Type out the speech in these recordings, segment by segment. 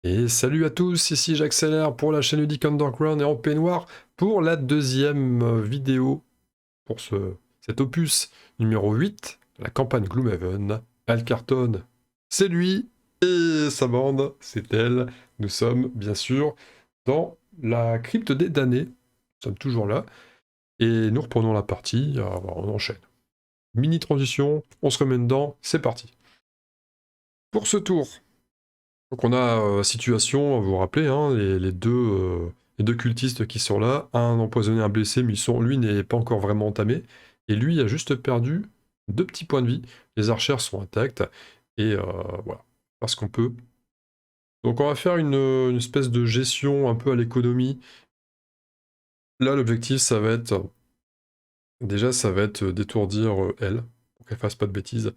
Et salut à tous, ici j'accélère pour la chaîne Ludique Underground et en peignoir pour la deuxième vidéo pour cet opus numéro 8, la campagne Gloomhaven. Elle cartonne, c'est lui, et sa bande, c'est elle. Nous sommes bien sûr dans la crypte des damnés, nous sommes toujours là, et nous reprenons la partie, on enchaîne. Mini transition, on se remet dedans, c'est parti. Pour ce tour, donc on a situation, vous vous rappelez, hein, les deux cultistes qui sont là, un empoisonné, un blessé, mais lui n'est pas encore vraiment entamé, et lui a juste perdu 2 petits points de vie. Les archères sont intactes, et voilà, parce qu'on peut. Donc on va faire une espèce de gestion un peu à l'économie. Là l'objectif ça va être, déjà ça va être d'étourdir elle, pour qu'elle fasse pas de bêtises,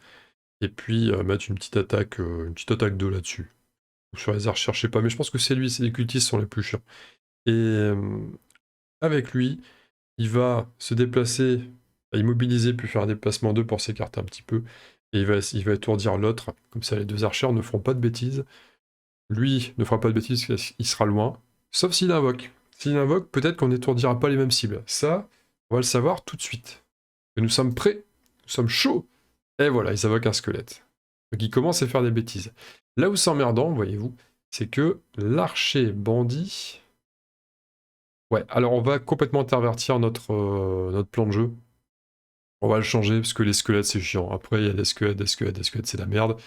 et puis mettre une petite attaque 2 là-dessus. Sur les archères, je sais pas, mais je pense que c'est lui, c'est les cultistes sont les plus chiants. Et avec lui, il va se déplacer, immobiliser, puis faire un déplacement 2 pour s'écarter un petit peu. Et il va étourdir l'autre. Comme ça, les deux archers ne feront pas de bêtises. Lui ne fera pas de bêtises, il sera loin. Sauf s'il invoque. S'il invoque, peut-être qu'on n'étourdira pas les mêmes cibles. Ça, on va le savoir tout de suite. Et nous sommes prêts, nous sommes chauds. Et voilà, ils invoquent un squelette. Donc il commence à faire des bêtises. Là où c'est emmerdant, voyez-vous, c'est que l'archer bandit. Ouais, alors on va complètement intervertir notre plan de jeu. On va le changer parce que les squelettes c'est chiant. Après il y a des squelettes, c'est la merde.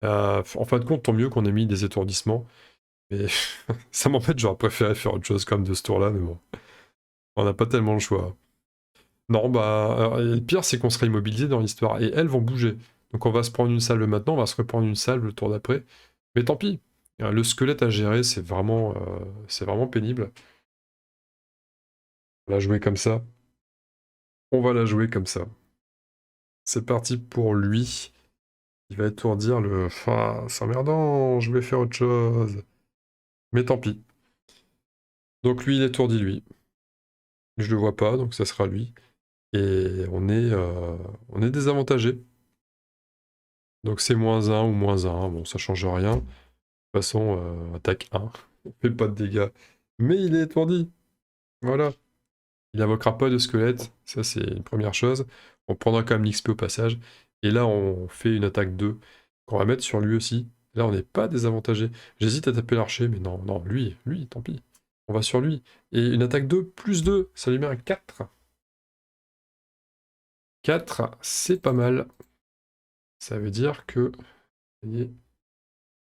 En fin de compte, tant mieux qu'on ait mis des étourdissements. Mais ça m'embête, j'aurais préféré faire autre chose comme de ce tour-là, mais bon. On n'a pas tellement le choix. Non, bah, alors, le pire c'est qu'on sera immobilisé dans l'histoire. Et elles vont bouger. Donc on va se prendre une salve maintenant, on va se reprendre une salve le tour d'après. Mais tant pis. Le squelette à gérer, c'est vraiment pénible. On va jouer comme ça. On va la jouer comme ça. C'est parti pour lui. Il va étourdir le. Enfin, c'est emmerdant, je voulais faire autre chose. Mais tant pis. Donc lui, il étourdit lui. Je le vois pas, donc ça sera lui. Et on est désavantagé. Donc c'est -1 ou -1, bon, ça change rien. De toute façon, attaque 1. Il fait pas de dégâts. Mais il est étourdi. Voilà. Il invoquera pas de squelette. Ça, c'est une première chose. On prendra quand même l'XP au passage. Et là, on fait une attaque 2 qu'on va mettre sur lui aussi. Là, on n'est pas désavantagé. J'hésite à taper l'archer, mais non, non, lui, tant pis. On va sur lui. Et une attaque 2, plus 2, ça lui met un 4. 4, c'est pas mal. Ça veut dire que, vous voyez,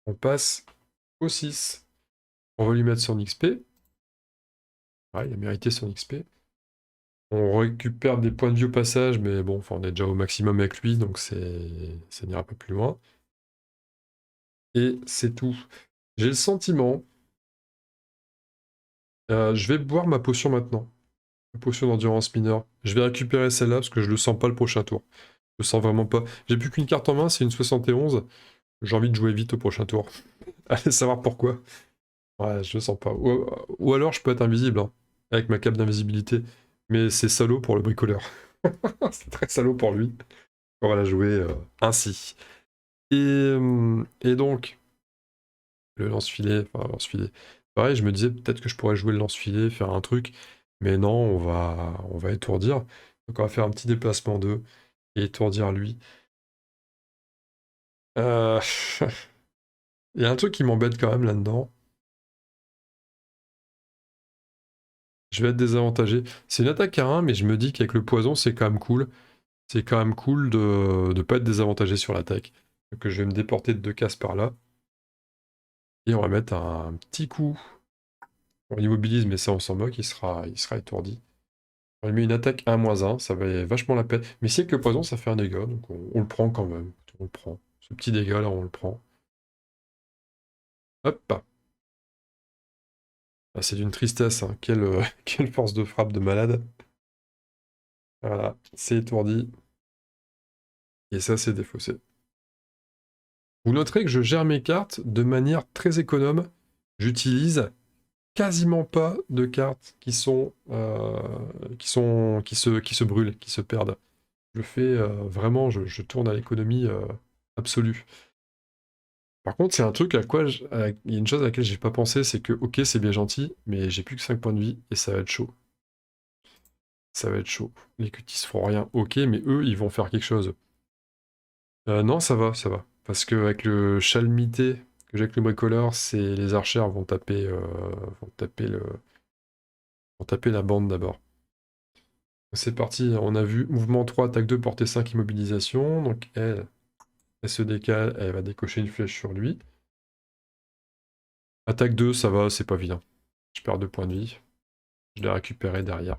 on passe au 6. On va lui mettre son XP. Ouais, il a mérité son XP. On récupère des points de vie au passage, mais bon, enfin, on est déjà au maximum avec lui, donc ça n'ira pas plus loin. Et c'est tout. J'ai le sentiment. Je vais boire ma potion maintenant. Ma potion d'endurance mineure. Je vais récupérer celle-là parce que je le sens pas le prochain tour. Je le sens vraiment pas. J'ai plus qu'une carte en main, c'est une 71. J'ai envie de jouer vite au prochain tour. Allez savoir pourquoi. Ouais, je le sens pas. Ou alors je peux être invisible, hein, avec ma cape d'invisibilité. Mais c'est salaud pour le bricoleur. C'est très salaud pour lui. On va la jouer ainsi. Et donc, le lance-filet, enfin lance-filet. Pareil, je me disais peut-être que je pourrais jouer le lance-filet, faire un truc, mais non, on va étourdir. Donc on va faire un petit déplacement 2 et étourdir lui. Euh, Il y a un truc qui m'embête quand même là-dedans. Je vais être désavantagé. C'est une attaque à 1, mais je me dis qu'avec le poison, c'est quand même cool. C'est quand même cool de ne pas être désavantagé sur l'attaque. Donc je vais me déporter de 2 cases par là. Et on va mettre un petit coup. On l'immobilise, mais ça on s'en moque, il sera étourdi. On lui met une attaque 1-1, ça valait vachement la peine. Mais si avec le poison, ça fait un dégât, donc on le prend quand même. On le prend. Ce petit dégât là, on le prend. Hop. Ah, c'est d'une tristesse, hein. Quelle, quelle force de frappe de malade. Voilà, c'est étourdi. Et ça, c'est défaussé. Vous noterez que je gère mes cartes de manière très économe. J'utilise quasiment pas de cartes qui se brûlent, qui se perdent. Je fais vraiment, je tourne à l'économie absolue. Par contre, c'est un truc il y a une chose à laquelle j'ai pas pensé, c'est que, ok, c'est bien gentil, mais j'ai plus que 5 points de vie et ça va être chaud. Ça va être chaud. Les cutis feront rien, ok, mais eux, ils vont faire quelque chose. Non, ça va, ça va. Parce qu'avec le chalmité que j'ai avec le bricoleur, les archères vont taper la bande d'abord. C'est parti, on a vu mouvement 3, attaque 2, portée 5, immobilisation. Donc elle se décale, elle va décocher une flèche sur lui. Attaque 2, ça va, c'est pas vilain. Je perds 2 points de vie. Je l'ai récupéré derrière.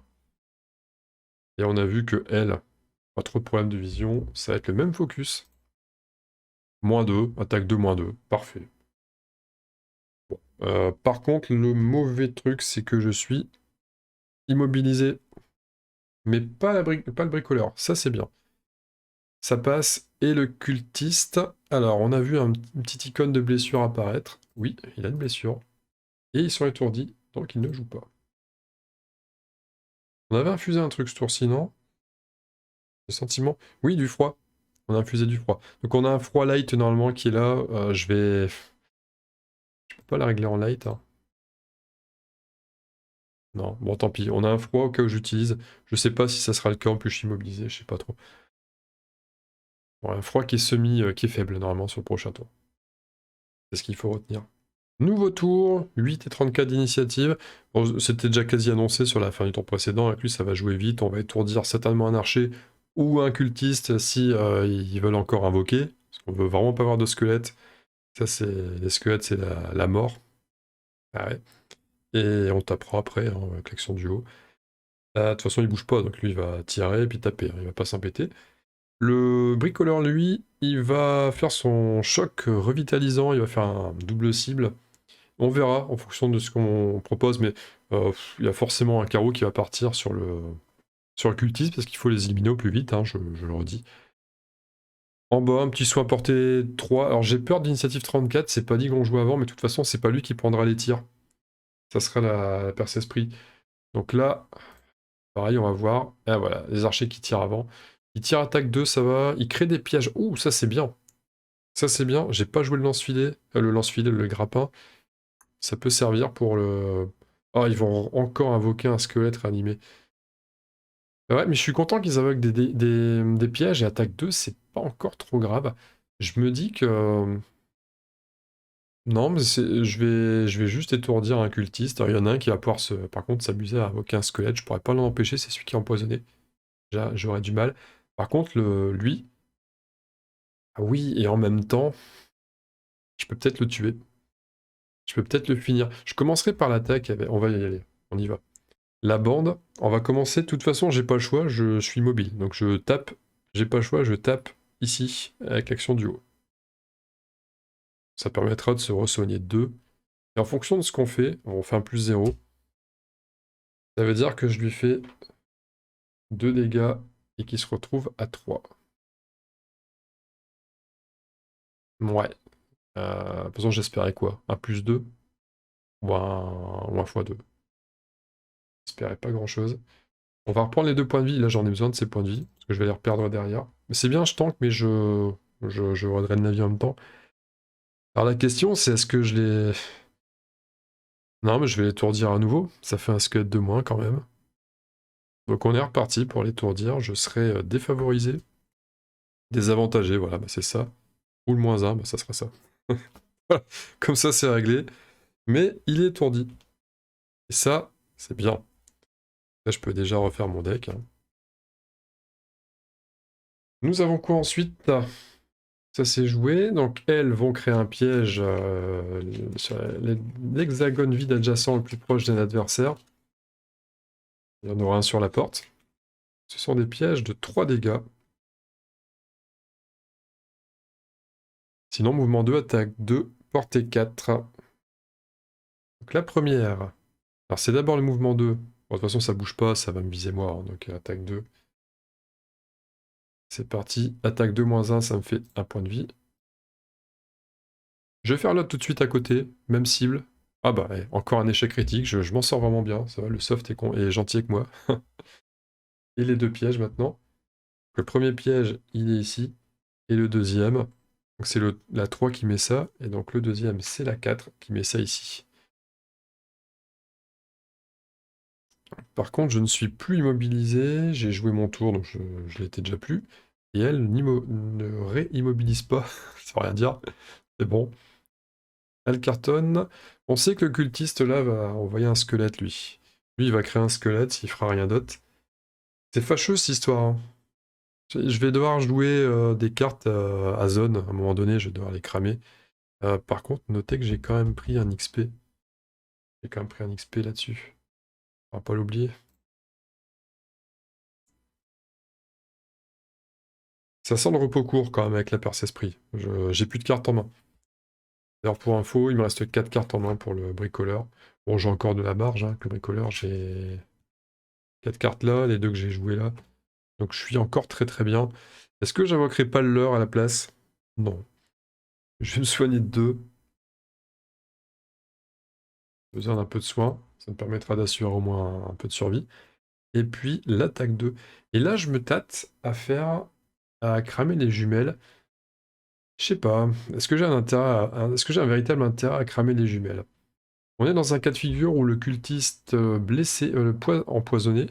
Et on a vu que elle, pas trop de problème de vision, ça va être le même focus. -2, attaque 2, -2, parfait. Bon. Par contre, le mauvais truc, c'est que je suis immobilisé. Mais pas le bricoleur, ça c'est bien. Ça passe. Et le cultiste, alors on a vu une petite icône de blessure apparaître. Oui, il a une blessure. Et ils sont étourdis, donc il ne joue pas. On avait infusé un truc ce tour-ci, non? Le sentiment? Oui, du froid. On a infusé du froid. Donc on a un froid light normalement qui est là. Je peux pas la régler en light, hein. Non, bon tant pis. On a un froid au cas où j'utilise. Je sais pas si ça sera le cas, en plus je suis immobilisé, je sais pas trop. Bon, un froid qui est qui est faible normalement sur le prochain tour. C'est ce qu'il faut retenir. Nouveau tour, 8 et 34 d'initiative. Bon, c'était déjà quasi annoncé sur la fin du tour précédent. Avec lui, ça va jouer vite. On va étourdir certainement un archer ou un cultiste si ils veulent encore invoquer. Parce qu'on veut vraiment pas avoir de squelettes. Ça, les squelettes, c'est la mort. Ah ouais. Et on tapera après, hein, avec l'action du haut. De toute façon, il bouge pas, donc lui, il va tirer et puis taper, hein, il va pas s'embêter. Le bricoleur, lui, il va faire son choc revitalisant, il va faire un double cible. On verra en fonction de ce qu'on propose, mais il y a forcément un carreau qui va partir sur le cultiste, parce qu'il faut les éliminer au plus vite, hein, je le redis. En bas, un petit soin porté 3. Alors j'ai peur d'initiative 34, c'est pas dit qu'on joue avant, mais de toute façon, c'est pas lui qui prendra les tirs. Ça sera la perce-esprit. Donc là, pareil, on va voir. Ah voilà, les archers qui tirent avant. Ils tirent attaque 2, ça va. Ils créent des pièges. Ouh, ça c'est bien. Ça c'est bien. J'ai pas joué le grappin. Ça peut servir pour le... Ah, ils vont encore invoquer un squelette réanimé. Ouais, mais je suis content qu'ils invoquent des pièges et attaque 2, c'est pas encore trop grave. Je me dis que... Non, mais je vais juste étourdir un cultiste. Alors, il y en a un qui va pouvoir par contre s'amuser à invoquer un squelette. Je pourrais pas l'en empêcher, c'est celui qui est empoisonné. Déjà, j'aurais du mal. Par contre, lui... Ah oui, et en même temps, je peux peut-être le tuer. Je peux peut-être le finir. Je commencerai par l'attaque. On va y aller. On y va. La bande, on va commencer. De toute façon, j'ai pas le choix, je suis mobile. Donc je tape, j'ai pas le choix, je tape ici avec l'action du haut. Ça permettra de se re-soigner 2. Et en fonction de ce qu'on fait, on fait un plus 0. Ça veut dire que je lui fais 2 dégâts et qu'il se retrouve à 3. Ouais. De toute façon, j'espérais quoi? Un plus 2 ou un x2. J'espérais pas grand chose. On va reprendre les 2 points de vie. Là, j'en ai besoin de ces points de vie. Parce que je vais les reperdre derrière. Mais c'est bien, je tank, mais je redraine la vie en même temps. Alors la question, c'est est-ce que je les... Non, mais je vais l'étourdir à nouveau. Ça fait un squelette de moins quand même. Donc on est reparti pour l'étourdir. Je serai défavorisé. Désavantagé, voilà, bah c'est ça. Ou le -1, bah ça sera ça. Comme ça, c'est réglé. Mais il est étourdi. Et ça, c'est bien. Là, je peux déjà refaire mon deck, hein. Nous avons quoi ensuite? Ça s'est joué. Donc elles vont créer un piège sur l'hexagone vide adjacent le plus proche d'un adversaire. Il y en aura un sur la porte. Ce sont des pièges de 3 dégâts. Sinon, mouvement 2, attaque 2, portée 4. Donc la première. Alors c'est d'abord le mouvement 2. Bon, de toute façon, ça bouge pas, ça va me viser moi, hein, donc attaque 2. C'est parti. Attaque 2, -1, ça me fait 1 point de vie. Je vais faire l'autre tout de suite à côté, même cible. Ah bah, ouais, encore un échec critique, je m'en sors vraiment bien, ça va, le soft est gentil avec moi. Et les 2 pièges maintenant. Le premier piège, il est ici. Et le deuxième, Donc c'est la 3 qui met ça, et donc le deuxième, c'est la 4 qui met ça ici. Par contre, je ne suis plus immobilisé, j'ai joué mon tour, donc je l'étais déjà plus. Et elle ne réimmobilise pas, ça veut rien dire, c'est bon. Elle cartonne. On sait que le cultiste là va envoyer un squelette, lui. Lui, il va créer un squelette s'il fera rien d'autre. C'est fâcheux cette histoire, hein. Je vais devoir jouer des cartes à zone, à un moment donné, je vais devoir les cramer. Par contre, notez que j'ai quand même pris un XP. J'ai quand même pris un XP là-dessus. On va pas l'oublier. Ça sent le repos court quand même avec la perce-esprit. J'ai plus de cartes en main. D'ailleurs, pour info, il me reste 4 cartes en main pour le bricoleur. Bon, j'ai encore de la marge, hein, avec le bricoleur. J'ai 4 cartes là, les 2 que j'ai jouées là. Donc je suis encore très très bien. Est-ce que j'invoquerai pas le leurre à la place? Non. Je vais me soigner de 2. Besoin d'un peu de soin. Ça me permettra d'assurer au moins un peu de survie. Et puis l'attaque 2. Et là, je me tâte à cramer les jumelles. Je sais pas. Est-ce que j'ai un intérêt est-ce que j'ai un véritable intérêt à cramer les jumelles? On est dans un cas de figure où le cultiste blessé, empoisonné,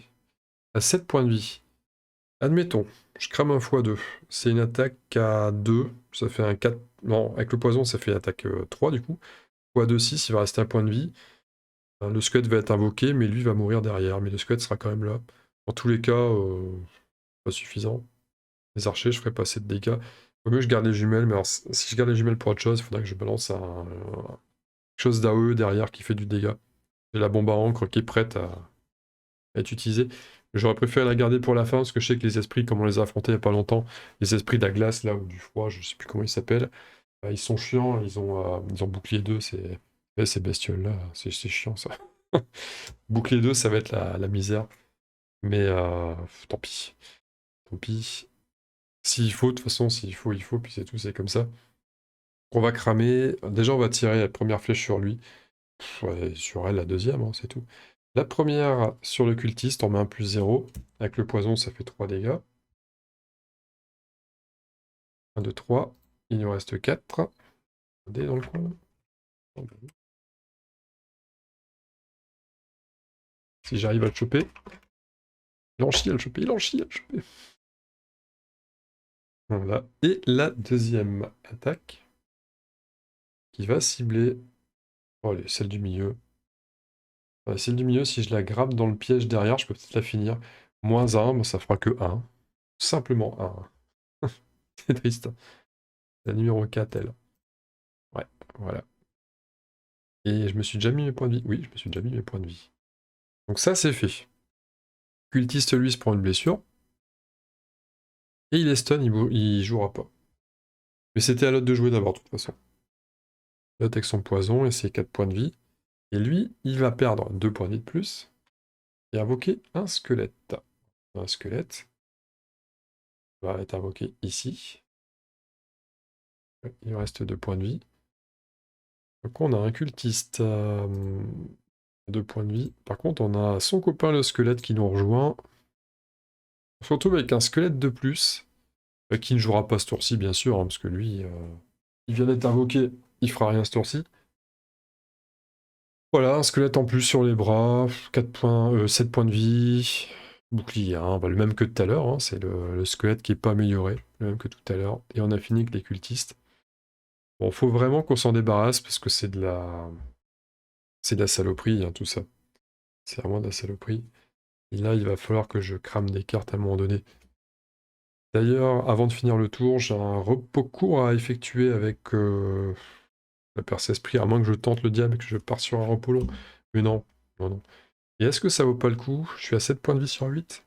a 7 points de vie. Admettons, je crame un x2. C'est une attaque à 2. Ça fait un 4. Non, avec le poison, ça fait une attaque 3 du coup. x2, 6, il va rester un point de vie. Le squelette va être invoqué, mais lui va mourir derrière. Mais le squelette sera quand même là. Dans tous les cas, pas suffisant. Les archers, je ferai pas assez de dégâts. Au mieux que je garde les jumelles, mais alors, si je garde les jumelles pour autre chose, il faudra que je balance quelque chose d'AOE derrière qui fait du dégât. J'ai la bombe à encre qui est prête à être utilisée. J'aurais préféré la garder pour la fin, parce que je sais que les esprits, comme on les a affrontés il n'y a pas longtemps, les esprits de la glace, là, ou du froid, je sais plus comment ils s'appellent, ils sont chiants, ils ont bouclier 2, ces bestioles-là, c'est chiant ça. Bouclier 2, ça va être la misère. Mais tant pis. Tant pis. S'il faut, de toute façon, s'il faut, il faut, puis c'est tout, c'est comme ça. On va cramer. Déjà, on va tirer la première flèche sur lui. Ouais, sur elle, la deuxième, hein, c'est tout. La première sur le cultiste, on met un +0. Avec le poison, ça fait 3 dégâts. 1, 2, 3. Il nous reste 4. Dés dans le coin. Si j'arrive à le choper. Il en chie à le choper, il en chie à le choper. Voilà. Et la deuxième attaque, qui va cibler celle du milieu. Celle du milieu, si je la grappe dans le piège derrière, je peux peut-être la finir. -1, bon, ça fera que 1. Simplement 1. C'est triste. La numéro 4, elle. Ouais, voilà. Et je me suis déjà mis mes points de vie. Oui, je me suis déjà mis mes points de vie. Donc ça, c'est fait. Cultiste, lui, se prend une blessure. Et il est stun, il jouera pas. Mais c'était à l'autre de jouer d'abord, de toute façon. L'autre avec son poison et ses 4 points de vie. Et lui, il va perdre 2 points de vie de plus. Et invoquer un squelette. Un squelette va être invoqué ici. Il reste 2 points de vie. Donc on a un cultiste, 2 points de vie. Par contre, on a son copain le squelette qui nous rejoint. On se retrouve avec un squelette de plus, qui ne jouera pas ce tour-ci, bien sûr, hein, parce que lui, il vient d'être invoqué, il fera rien ce tour-ci. Voilà, un squelette en plus sur les bras, 4 points, 7 points de vie, bouclier, hein, bah, le même que tout à l'heure, hein, c'est le squelette qui n'est pas amélioré, le même que tout à l'heure. Et on a fini avec les cultistes. Bon, faut vraiment qu'on s'en débarrasse, parce que c'est de la saloperie, hein, tout ça. C'est vraiment de la saloperie. Et là, il va falloir que je crame des cartes à un moment donné. D'ailleurs, avant de finir le tour, j'ai un repos court à effectuer avec la perce-esprit, à moins que je tente le diable et que je parte sur un repos long. Mais non, non, non. Et est-ce que ça vaut pas le coup? Je suis à 7 points de vie sur 8.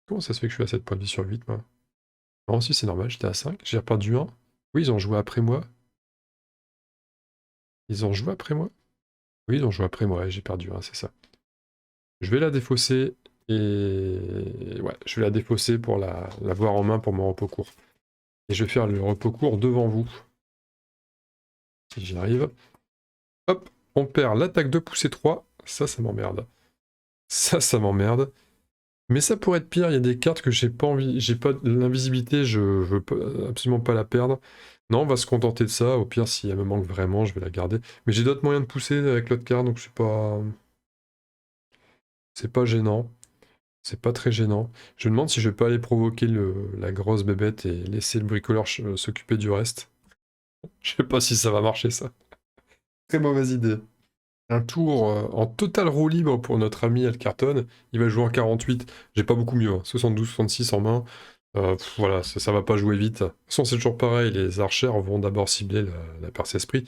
Comment ça se fait que je suis à 7 points de vie sur 8, moi? Non, si, c'est normal, j'étais à 5. J'ai perdu 1. Oui, ils ont joué après moi. Ils ont joué après moi? Oui, ils ont joué après moi, et j'ai perdu 1, c'est ça. Je vais la défausser, et... ouais, je vais la défausser pour la voir en main pour mon repos court. Et je vais faire le repos court devant vous. Si j'y arrive. Hop, on perd l'attaque de poussée 3. Ça m'emmerde. Ça m'emmerde. Mais ça pourrait être pire, il y a des cartes que j'ai pas envie, j'ai pas l'invisibilité, je veux absolument pas la perdre. Non, on va se contenter de ça, au pire si elle me manque vraiment, je vais la garder. Mais j'ai d'autres moyens de pousser avec l'autre carte, donc c'est pas gênant. C'est pas très gênant. Je me demande si je vais pas aller provoquer la grosse bébête et laisser le bricoleur s'occuper du reste. Je sais pas si ça va marcher ça. Très mauvaise idée. Un tour en total roue libre pour notre ami Alcarton. Il va jouer en 48. J'ai pas beaucoup mieux. 72-66 en main. Voilà, ça va pas jouer vite. De toute façon, c'est toujours pareil. Les archères vont d'abord cibler la perce-esprit.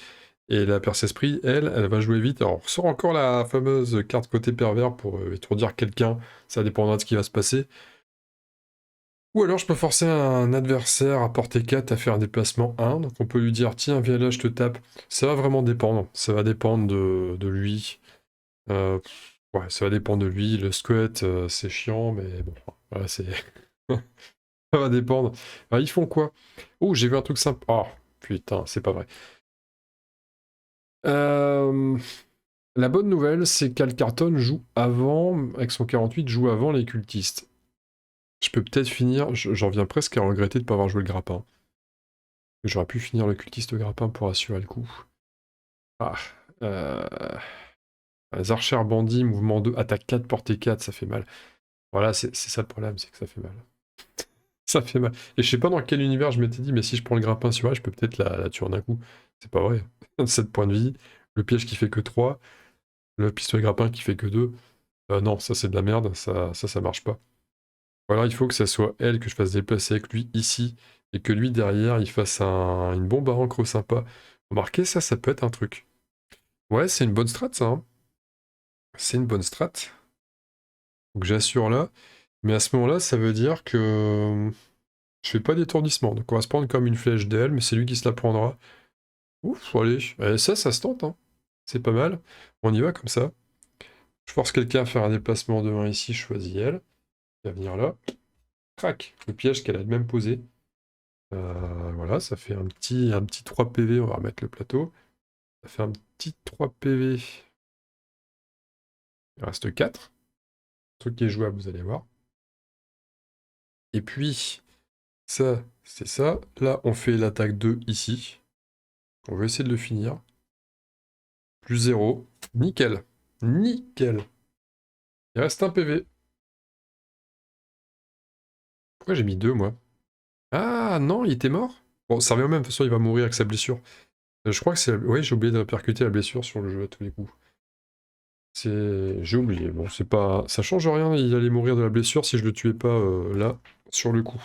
Et la perce-esprit, elle va jouer vite. Alors, on ressort encore la fameuse carte côté pervers pour étourdir quelqu'un. Ça dépendra de ce qui va se passer. Ou alors je peux forcer un adversaire à portée 4 à faire un déplacement 1. Donc on peut lui dire, tiens, viens là, je te tape. Ça va vraiment dépendre. Ça va dépendre de lui. Euh, ouais, ça va dépendre de lui. Le squelette, c'est chiant, mais bon, voilà, c'est... ça va dépendre. Alors, ils font quoi? Oh, j'ai vu un truc simple. Oh, putain, c'est pas vrai. Euh, La bonne nouvelle, c'est qu'Alcarton joue avant, avec son 48, joue avant les cultistes. Je peux peut-être finir, j'en viens presque à regretter de ne pas avoir joué le grappin. J'aurais pu finir le cultiste grappin pour assurer le coup. Ah, euh... Les archères bandits, mouvement 2, attaque 4, portée 4, ça fait mal. Voilà, c'est ça le problème, c'est que ça fait mal. Ça fait mal. Et je sais pas dans quel univers je m'étais dit, mais si je prends le grappin sur elle, je peux peut-être la tuer en un coup. C'est pas vrai. 7 points de vie, le piège qui fait que 3, le pistolet grappin qui fait que 2. Non, ça c'est de la merde, ça marche pas. Ou alors il faut que ça soit elle que je fasse déplacer avec lui ici, et que lui derrière il fasse une bombe à encre sympa. Remarquez, ça peut être un truc. Ouais, c'est une bonne strat ça, hein. C'est une bonne strat. Donc j'assure là. Mais à ce moment-là, ça veut dire que je fais pas d'étourdissement. Donc on va se prendre comme une flèche d'elle, mais c'est lui qui se la prendra. Ouf, allez. Ça se tente, hein. C'est pas mal. On y va comme ça. Je force quelqu'un à faire un déplacement de main ici, je choisis elle. Elle va venir là. Crac. Le piège qu'elle a même posé. Voilà, ça fait un petit 3 PV, on va remettre le plateau. Ça fait un petit 3 PV. Il reste 4. Truc qui est jouable, vous allez voir. Et puis, ça, c'est ça. Là, on fait l'attaque 2 ici. On va essayer de le finir. Plus 0. Nickel. Nickel. Il reste un PV. Pourquoi j'ai mis 2, moi? Ah, non, il était mort? Bon, ça revient au même, de toute façon, il va mourir avec sa blessure. Je crois que c'est... Oui, j'ai oublié de répercuter la blessure sur le jeu à tous les coups. J'ai oublié. Bon, c'est pas... Ça change rien, il allait mourir de la blessure si je le tuais pas là, sur le coup.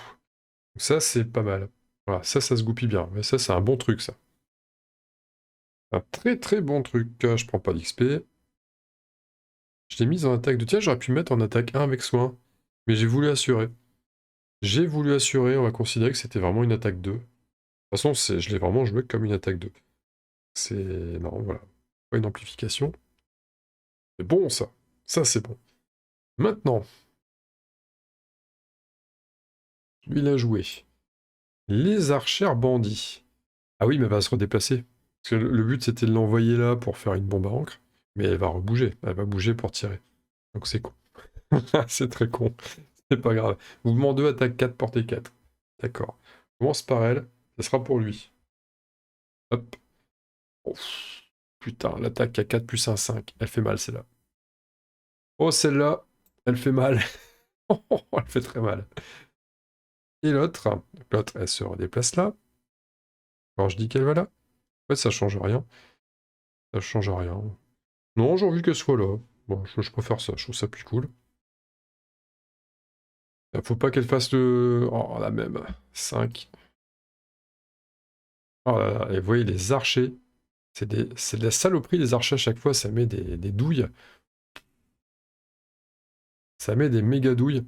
Donc ça, c'est pas mal. Voilà, ça se goupille bien. Mais ça, c'est un bon truc, ça. Un très très bon truc. Je prends pas d'XP. Je l'ai mise en attaque de... Tiens, j'aurais pu mettre en attaque 1 avec soin. Mais j'ai voulu assurer. J'ai voulu assurer, on va considérer que c'était vraiment une attaque 2. De toute façon, je l'ai vraiment joué comme une attaque 2. C'est... Non, voilà. Pas une amplification. C'est bon, ça. Ça, c'est bon. Maintenant, lui, il a joué. Les archères bandits. Ah oui, mais elle va se redéplacer. Parce que le but, c'était de l'envoyer là pour faire une bombe à encre. Mais elle va rebouger. Elle va bouger pour tirer. Donc c'est con. C'est très con. C'est pas grave. Mouvement 2, attaque 4, portée 4. D'accord. On commence par elle. Ça sera pour lui. Hop. Oh, putain, l'attaque à 4 plus 1, 5. Elle fait mal, celle-là. Oh, celle-là, elle fait mal. Elle fait très mal. Et l'autre, elle se redéplace là. Quand je dis qu'elle va là, en fait, ça change rien. Ça change rien. Non, j'ai envie qu'elle soit là. Bon, je préfère ça, je trouve ça plus cool. Faut pas qu'elle fasse le... Oh, la même. 5. Oh là là, et vous voyez, les archers, c'est de la saloperie, les archers, à chaque fois, ça met des douilles. Ça met des méga douilles.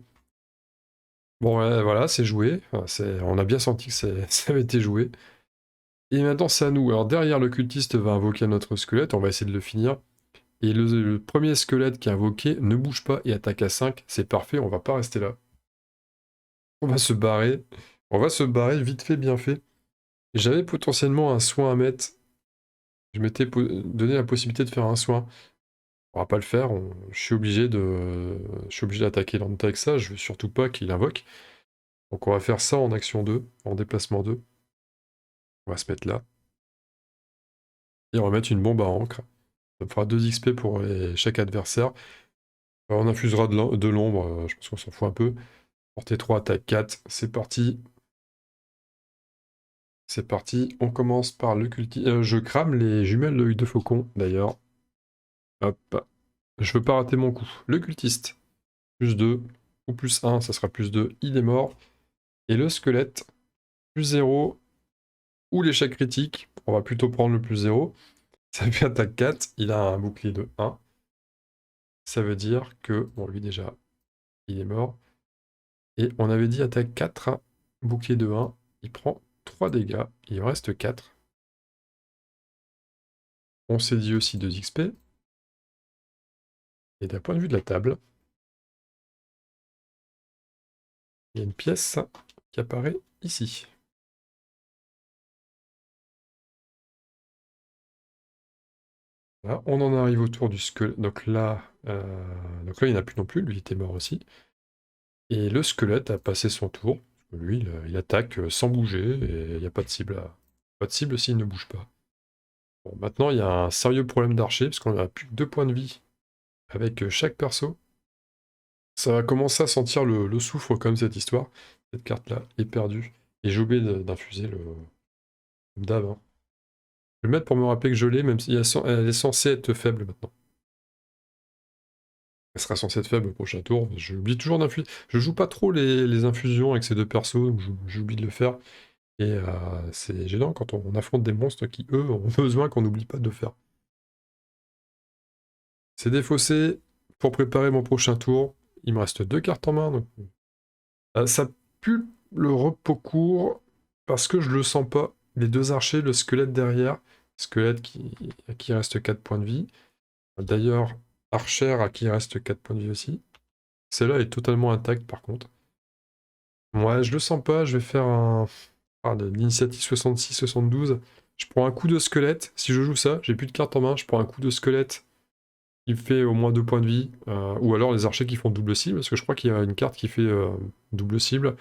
Bon, voilà, c'est joué. Enfin, on a bien senti que ça avait été joué. Et maintenant, c'est à nous. Alors, derrière, le cultiste va invoquer notre squelette. On va essayer de le finir. Et le premier squelette qui est invoqué ne bouge pas et attaque à 5. C'est parfait, on va pas rester là. On va se barrer. On va se barrer vite fait, bien fait. J'avais potentiellement un soin à mettre. Je m'étais donné la possibilité de faire un soin. pourra pas le faire. Je suis obligé d'attaquer Lanta avec ça. Je veux surtout pas qu'il invoque. Donc on va faire ça en action 2, en déplacement 2. On va se mettre là. Et on va mettre une bombe à encre. Ça me fera 2 XP pour chaque adversaire. On infusera de l'ombre, je pense qu'on s'en fout un peu. Portée 3, attaque 4, c'est parti. C'est parti, on commence par le cultiste. Je crame les jumelles de l'œil de faucon, d'ailleurs. Hop, je veux pas rater mon coup. Le cultiste, plus 2, ou plus 1, ça sera plus 2, il est mort. Et le squelette, plus 0, ou l'échec critique, on va plutôt prendre le plus 0. Ça fait attaque 4, il a un bouclier de 1. Ça veut dire que, bon lui déjà, il est mort. Et on avait dit attaque 4, bouclier de 1, il prend 3 dégâts, il en reste 4. On s'est dit aussi 2 XP. Et d'un point de vue de la table, il y a une pièce qui apparaît ici. Là, on en arrive autour du squelette. Donc là, il n'y en a plus non plus, lui était mort aussi. Et le squelette a passé son tour. Lui, il attaque sans bouger et il n'y a pas de cible. Pas de cible s'il ne bouge pas. Bon, maintenant, il y a un sérieux problème d'archer, parce qu'on n'a plus que 2 points de vie avec chaque perso. Ça va commencer à sentir le soufre comme cette histoire. Cette carte-là est perdue. Et j'ai oublié d'infuser le dab. Hein. Je vais le mettre pour me rappeler que je l'ai, même si elle est censée être faible maintenant. Elle sera censée être faible au prochain tour. J'oublie toujours d'infuser. Je joue pas trop les infusions avec ces 2 persos, donc j'oublie de le faire. Et c'est gênant quand on affronte des monstres qui, eux, ont besoin qu'on n'oublie pas de le faire. C'est défaussé pour préparer mon prochain tour. Il me reste 2 cartes en main. Donc... ça pue le repos court parce que je le sens pas. Les 2 archers, le squelette derrière. Squelette à qui reste 4 points de vie. D'ailleurs, Archer à qui reste 4 points de vie aussi. Celle-là est totalement intacte par contre. Ouais, je le sens pas, je vais faire l'initiative 66-72. Je prends un coup de squelette. Si je joue ça, j'ai plus de cartes en main, je prends un coup de squelette. Il fait au moins 2 points de vie. Ou alors les archers qui font double cible, parce que je crois qu'il y a une carte qui fait double cible.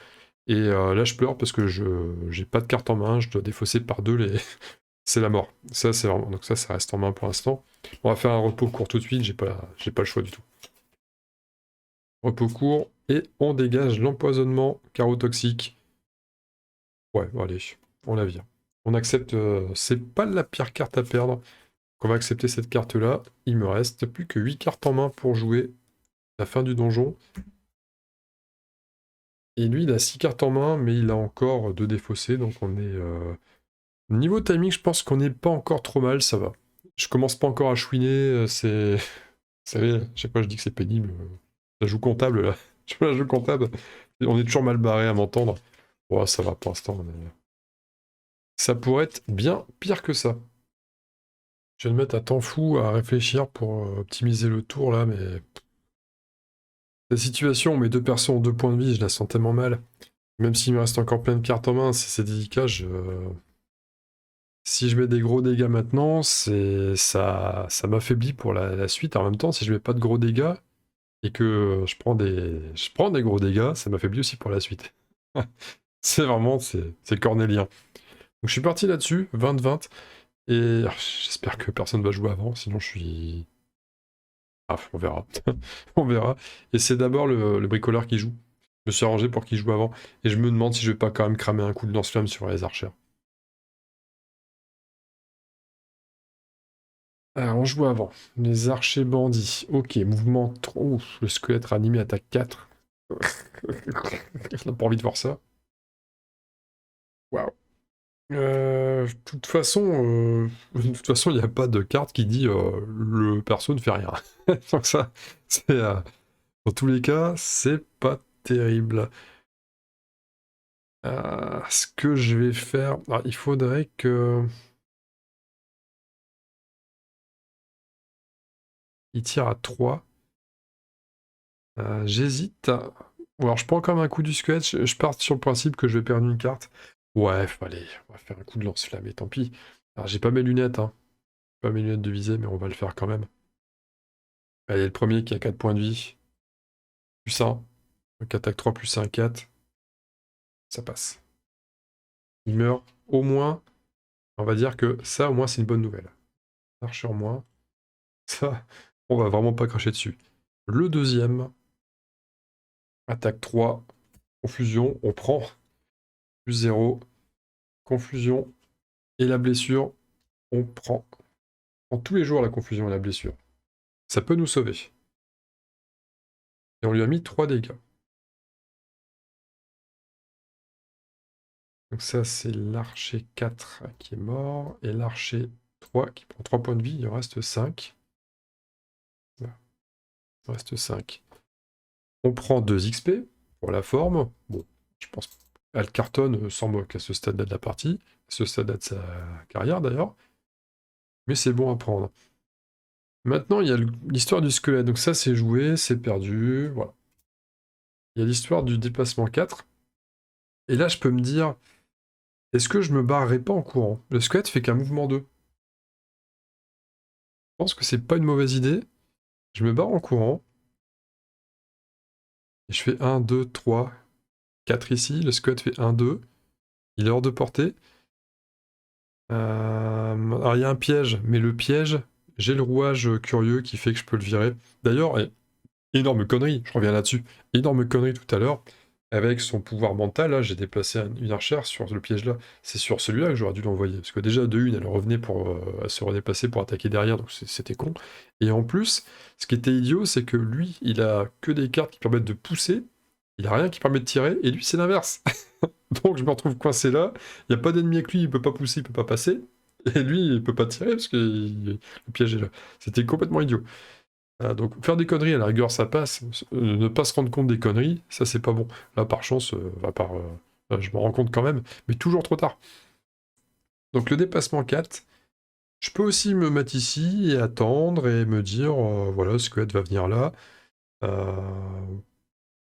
Et là je pleure parce que j'ai pas de carte en main, je dois défausser par 2 les... C'est la mort. Ça, c'est vraiment... Donc ça reste en main pour l'instant. On va faire un repos court tout de suite, j'ai pas le choix du tout. Repos court, et on dégage l'empoisonnement charotoxique. Ouais, bon, allez, on la vire. On accepte, c'est pas la pire carte à perdre. On va accepter cette carte-là. Il me reste plus que 8 cartes en main pour jouer la fin du donjon. Et lui, il a 6 cartes en main, mais il a encore 2 défaussés, donc on est... Niveau timing, je pense qu'on n'est pas encore trop mal, ça va. Je commence pas encore à chouiner, c'est... Vous savez, à chaque fois je dis que c'est pénible. La joue comptable, là. Je fais la joue comptable. On est toujours mal barré à m'entendre. Ouais, ça va pour l'instant. Ça pourrait être bien pire que ça. Je vais me mettre à temps fou à réfléchir pour optimiser le tour, là, mais... La situation où mes 2 persos ont 2 points de vie, je la sens tellement mal. Même s'il me reste encore plein de cartes en main, c'est délicat, Si je mets des gros dégâts maintenant, ça m'affaiblit pour la suite. En même temps, si je mets pas de gros dégâts, et que je prends des gros dégâts, ça m'affaiblit aussi pour la suite. C'est vraiment, c'est cornélien. Donc je suis parti là-dessus, 20-20, et j'espère que personne va jouer avant, sinon je suis... Ah, on verra. On verra. Et c'est d'abord le bricoleur qui joue. Je me suis arrangé pour qu'il joue avant, et je me demande si je vais pas quand même cramer un coup de lance-flamme sur les archers. Alors, on joue avant. Les archers bandits. Ok, mouvement trop. Ouf, le squelette ranimé attaque 4. On n'a pas envie de voir ça. Waouh. De toute façon, il n'y a pas de carte qui dit le perso ne fait rien. Donc ça, c'est dans tous les cas, c'est pas terrible. Ce que je vais faire, alors, il faudrait que il tire à 3. J'hésite. Ou alors je prends quand même un coup du squelette. Je pars sur le principe que je vais perdre une carte. Ouais, allez, on va faire un coup de lance-flamme et tant pis. Alors j'ai pas mes lunettes, hein. Pas mes lunettes de visée, mais on va le faire quand même. Allez, le premier qui a 4 points de vie. Plus 1. Donc attaque 3 plus 1, 4. Ça passe. Il meurt au moins. On va dire que ça, au moins, c'est une bonne nouvelle. Archer moins. Ça, on va vraiment pas cracher dessus. Le deuxième. Attaque 3. Confusion. On prend. Plus 0. Confusion. Et la blessure. On prend. On prend tous les jours la confusion et la blessure. Ça peut nous sauver. Et on lui a mis 3 dégâts. Donc ça, c'est l'archer 4 qui est mort. Et l'archer 3 qui prend 3 points de vie. Il en reste 5. Il en reste 5. On prend 2 XP pour la forme. Bon, je pense qu'elle cartonne sans moque à ce stade-là de la partie. À ce stade-là de sa carrière d'ailleurs. Mais c'est bon à prendre. Maintenant, il y a l'histoire du squelette. Donc ça, c'est joué, c'est perdu. Voilà. Il y a l'histoire du déplacement 4. Et là, je peux me dire, est-ce que je me barrerai pas en courant? Le squelette fait qu'un mouvement 2. Je pense que c'est pas une mauvaise idée. Je me barre en courant. Et je fais 1, 2, 3, 4 ici. Le squelette fait 1, 2. Il est hors de portée. Alors il y a un piège, mais le piège, j'ai le rouage curieux qui fait que je peux le virer. D'ailleurs, énorme connerie, je reviens là-dessus. Énorme connerie tout à l'heure. Avec son pouvoir mental, là, j'ai déplacé une archère sur le piège là. C'est sur celui-là que j'aurais dû l'envoyer. Parce que déjà, de une, elle revenait pour se redéplacer pour attaquer derrière, donc c'était con. Et en plus, ce qui était idiot, c'est que lui, il a que des cartes qui permettent de pousser. Il a rien qui permet de tirer, et lui, c'est l'inverse. Donc je me retrouve coincé là. Il n'y a pas d'ennemi avec lui, il peut pas pousser, il peut pas passer. Et lui, il peut pas tirer parce que le piège est là. C'était complètement idiot. Donc faire des conneries, à la rigueur, ça passe. Ne pas se rendre compte des conneries, ça c'est pas bon. Là, par chance, je m'en rends compte quand même, mais toujours trop tard. Donc le dépassement 4, je peux aussi me mettre ici et attendre et me dire, voilà, Squelette va venir là.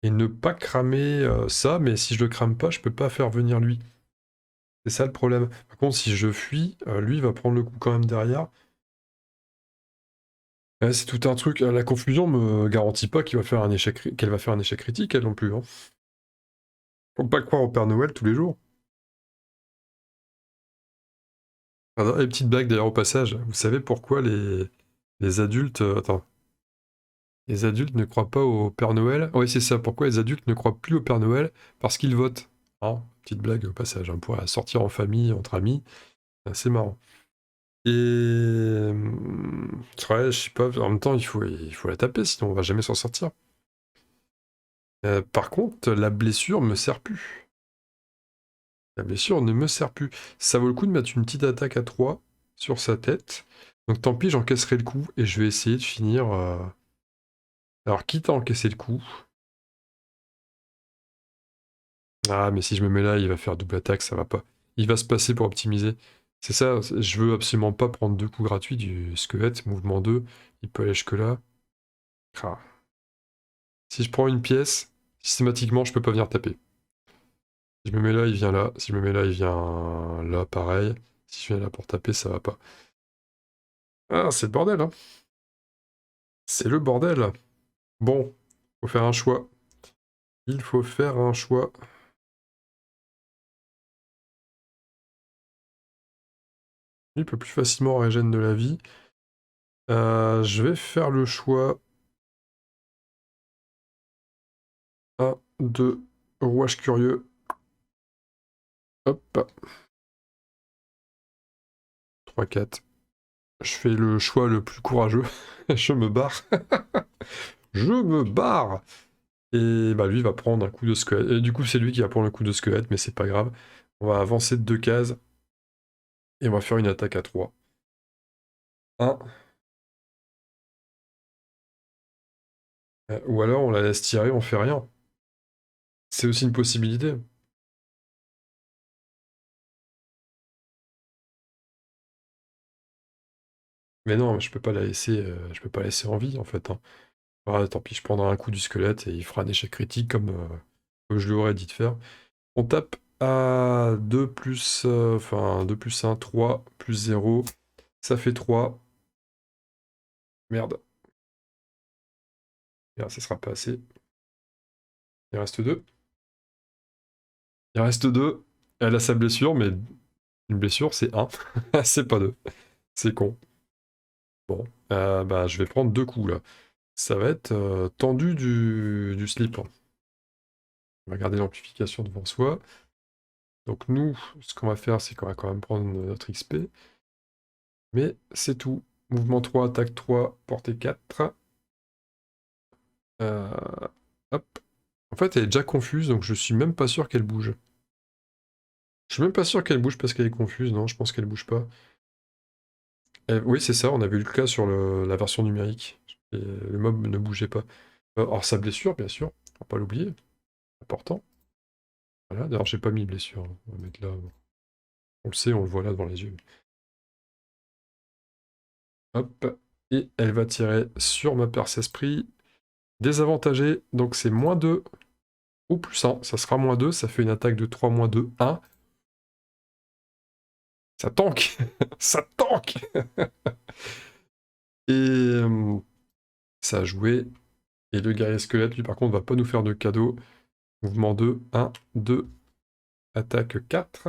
Et ne pas cramer ça, mais si je le crame pas, je peux pas faire venir lui. C'est ça le problème. Par contre, si je fuis, lui va prendre le coup quand même derrière. Ouais, c'est tout un truc. La confusion me garantit pas qu'elle va faire un échec critique, elle non plus. Hein. Faut pas croire au Père Noël tous les jours. Ah, et petite blague d'ailleurs au passage. Vous savez pourquoi les adultes. Attends. Les adultes ne croient pas au Père Noël? Oui, c'est ça. Pourquoi les adultes ne croient plus au Père Noël? Parce qu'ils votent. Hein, petite blague au passage. Hein, pour sortir en famille, entre amis. C'est marrant. Et ouais, je sais pas, en même temps, il faut la taper, sinon on va jamais s'en sortir. Par contre, la blessure me sert plus. La blessure ne me sert plus. Ça vaut le coup de mettre une petite attaque à 3 sur sa tête. Donc tant pis, j'encaisserai le coup et je vais essayer de finir. Alors, quitte à encaisser le coup. Ah, mais si je me mets là, il va faire double attaque, ça va pas. Il va se passer pour optimiser. C'est ça, je veux absolument pas prendre 2 coups gratuits du squelette, mouvement 2. Il peut aller jusque-là. Ah. Si je prends une pièce, systématiquement, je peux pas venir taper. Si je me mets là, il vient là. Si je me mets là, il vient là, pareil. Si je viens là pour taper, ça va pas. Ah, c'est le bordel, hein. C'est le bordel. Bon, faut faire un choix. Il faut faire un choix. Il peut plus facilement régénérer de la vie. Je vais faire le choix. 1, 2, rouage curieux. Hop. 3, 4. Je fais le choix le plus courageux. Je me barre. Je me barre. Et bah lui va prendre un coup de squelette. Et du coup c'est lui qui va prendre le coup de squelette, mais c'est pas grave. On va avancer de 2 cases. Et on va faire une attaque à 3. 1. Ou alors on la laisse tirer, on fait rien. C'est aussi une possibilité. Mais non, je peux pas la laisser, je peux pas la laisser en vie en fait. Hein. Ah, tant pis, je prendrai un coup du squelette et il fera un échec critique comme je lui aurais dit de faire. On tape à 2 plus, enfin 2 plus 1, 3 plus 0. Ça fait 3. Merde. Et ça sera pas assez. Il reste 2. Il reste 2. Elle a sa blessure, mais une blessure, c'est 1. C'est pas 2. C'est con. Bon, bah, je vais prendre 2 coups, là. Ça va être tendu du slip. On va garder l'amplification devant soi. Donc nous, ce qu'on va faire, c'est qu'on va quand même prendre notre XP. Mais c'est tout. Mouvement 3, attaque 3, portée 4. Euh, hop. En fait, elle est déjà confuse, donc je suis même pas sûr qu'elle bouge. Je suis même pas sûr qu'elle bouge parce qu'elle est confuse, non, je pense qu'elle bouge pas. Oui, c'est ça, on a vu le cas sur la version numérique. Et le mob ne bougeait pas. Or, sa blessure, bien sûr, on va pas l'oublier. Important. Voilà, d'ailleurs, j'ai pas mis blessure. On va mettre là. On le sait, on le voit là devant les yeux. Hop. Et elle va tirer sur ma perce-esprit. Désavantagé, donc c'est -2 ou +1. Ça sera -2, ça fait une attaque de 3, -2, 1. Ça tank. Ça tank. Et ça a joué. Et le guerrier squelette, lui, par contre, va pas nous faire de cadeau. Mouvement 2, 1, 2. Attaque 4.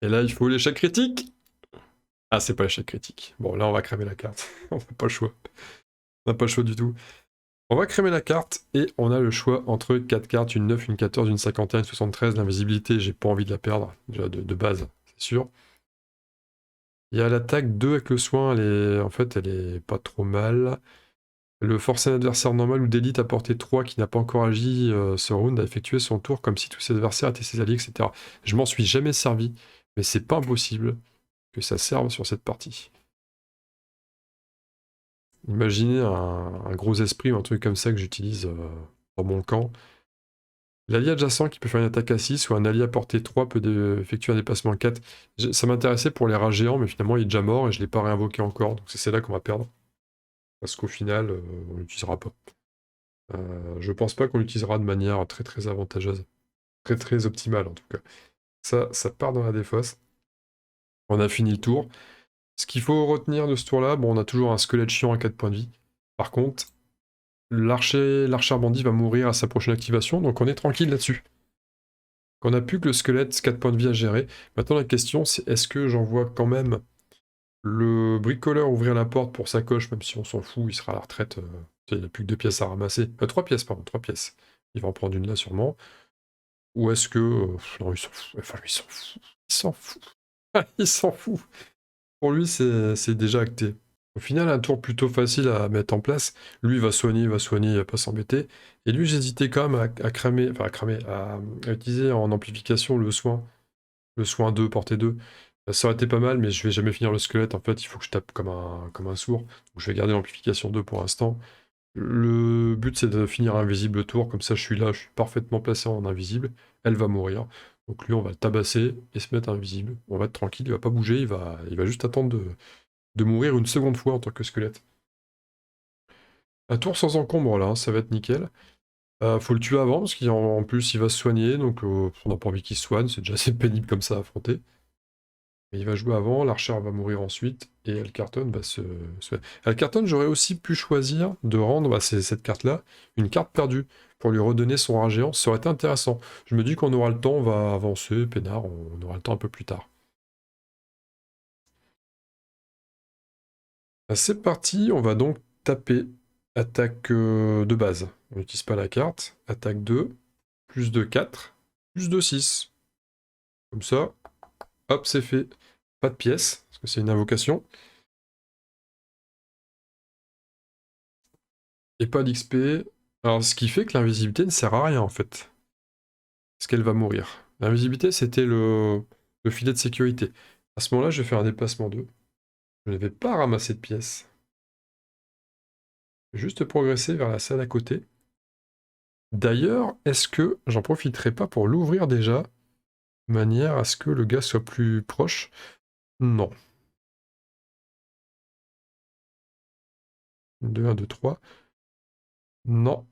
Et là, il faut l'échec critique. Ah, c'est pas l'échec critique. Bon, là, on va cramer la carte. On n'a pas le choix. On n'a pas le choix du tout. On va cramer la carte et on a le choix entre 4 cartes, une 9, une 14, une 51, une 73. L'invisibilité, j'ai pas envie de la perdre, déjà de base, c'est sûr. Il y a l'attaque 2 avec le soin, en fait, elle est pas trop mal. Le forcer un adversaire normal ou d'élite à portée 3 qui n'a pas encore agi ce round a effectué son tour comme si tous ses adversaires étaient ses alliés, etc. Je m'en suis jamais servi, mais c'est pas impossible que ça serve sur cette partie. Imaginez un gros esprit ou un truc comme ça que j'utilise dans mon camp. L'allié adjacent qui peut faire une attaque à 6 ou un allié à portée 3 peut effectuer un déplacement à 4. Ça m'intéressait pour les rats géants, mais finalement il est déjà mort et je ne l'ai pas réinvoqué encore, donc c'est là qu'on va perdre. Parce qu'au final, on ne l'utilisera pas. Je pense pas qu'on l'utilisera de manière très très avantageuse. Très très optimale en tout cas. Ça part dans la défausse. On a fini le tour. Ce qu'il faut retenir de ce tour-là, bon, on a toujours un squelette chiant à 4 points de vie. Par contre, l'archer bandit va mourir à sa prochaine activation, donc on est tranquille là-dessus. On n'a plus que le squelette, 4 points de vie à gérer. Maintenant la question c'est est-ce que j'envoie quand même le bricoleur ouvrir la porte pour sa coche, même si on s'en fout, il sera à la retraite, il n'a plus que 2 pièces à ramasser. 3 pièces, pardon, 3 pièces. Il va en prendre une là sûrement. Ou est-ce que... non, il s'en fout. Enfin, lui, il s'en fout. Il s'en fout. Il s'en fout. Pour lui, c'est déjà acté. Au final, un tour plutôt facile à mettre en place. Lui, il va soigner, il va pas s'embêter. Et lui, j'hésitais quand même à cramer, enfin à utiliser en amplification le soin 2, portée 2. Ça aurait été pas mal, mais je vais jamais finir le squelette. En fait, il faut que je tape comme un sourd. Donc, je vais garder l'amplification 2 pour l'instant. Le but, c'est de finir invisible tour. Comme ça, je suis là, je suis parfaitement placé en invisible. Elle va mourir. Donc lui, on va le tabasser et se mettre invisible. On va être tranquille, il va pas bouger, il va juste attendre de mourir une seconde fois en tant que squelette. Un tour sans encombre, là, hein, ça va être nickel. Faut le tuer avant, parce qu'en plus, il va se soigner, donc on n'a pas envie qu'il se soigne, c'est déjà assez pénible comme ça à affronter. Mais il va jouer avant, l'archer va mourir ensuite, et Elkarton va se... Elkarton, j'aurais aussi pu choisir de rendre, c'est cette carte-là, une carte perdue, pour lui redonner son rat géant, ça aurait été intéressant. Je me dis qu'on aura le temps, on va avancer, peinard, on aura le temps un peu plus tard. C'est parti, on va donc taper attaque de base. On n'utilise pas la carte. Attaque 2, plus de 4, plus de 6. Comme ça, hop, c'est fait. Pas de pièces, parce que c'est une invocation. Et pas d'XP. Alors, ce qui fait que l'invisibilité ne sert à rien, en fait. Parce qu'elle va mourir. L'invisibilité, c'était le filet de sécurité. À ce moment-là, je vais faire un déplacement 2. Je ne vais pas ramasser de pièces. Je vais juste progresser vers la salle à côté. D'ailleurs, est-ce que j'en profiterai pas pour l'ouvrir déjà, de manière à ce que le gars soit plus proche? Non. 2, 1, 2, 3. Non.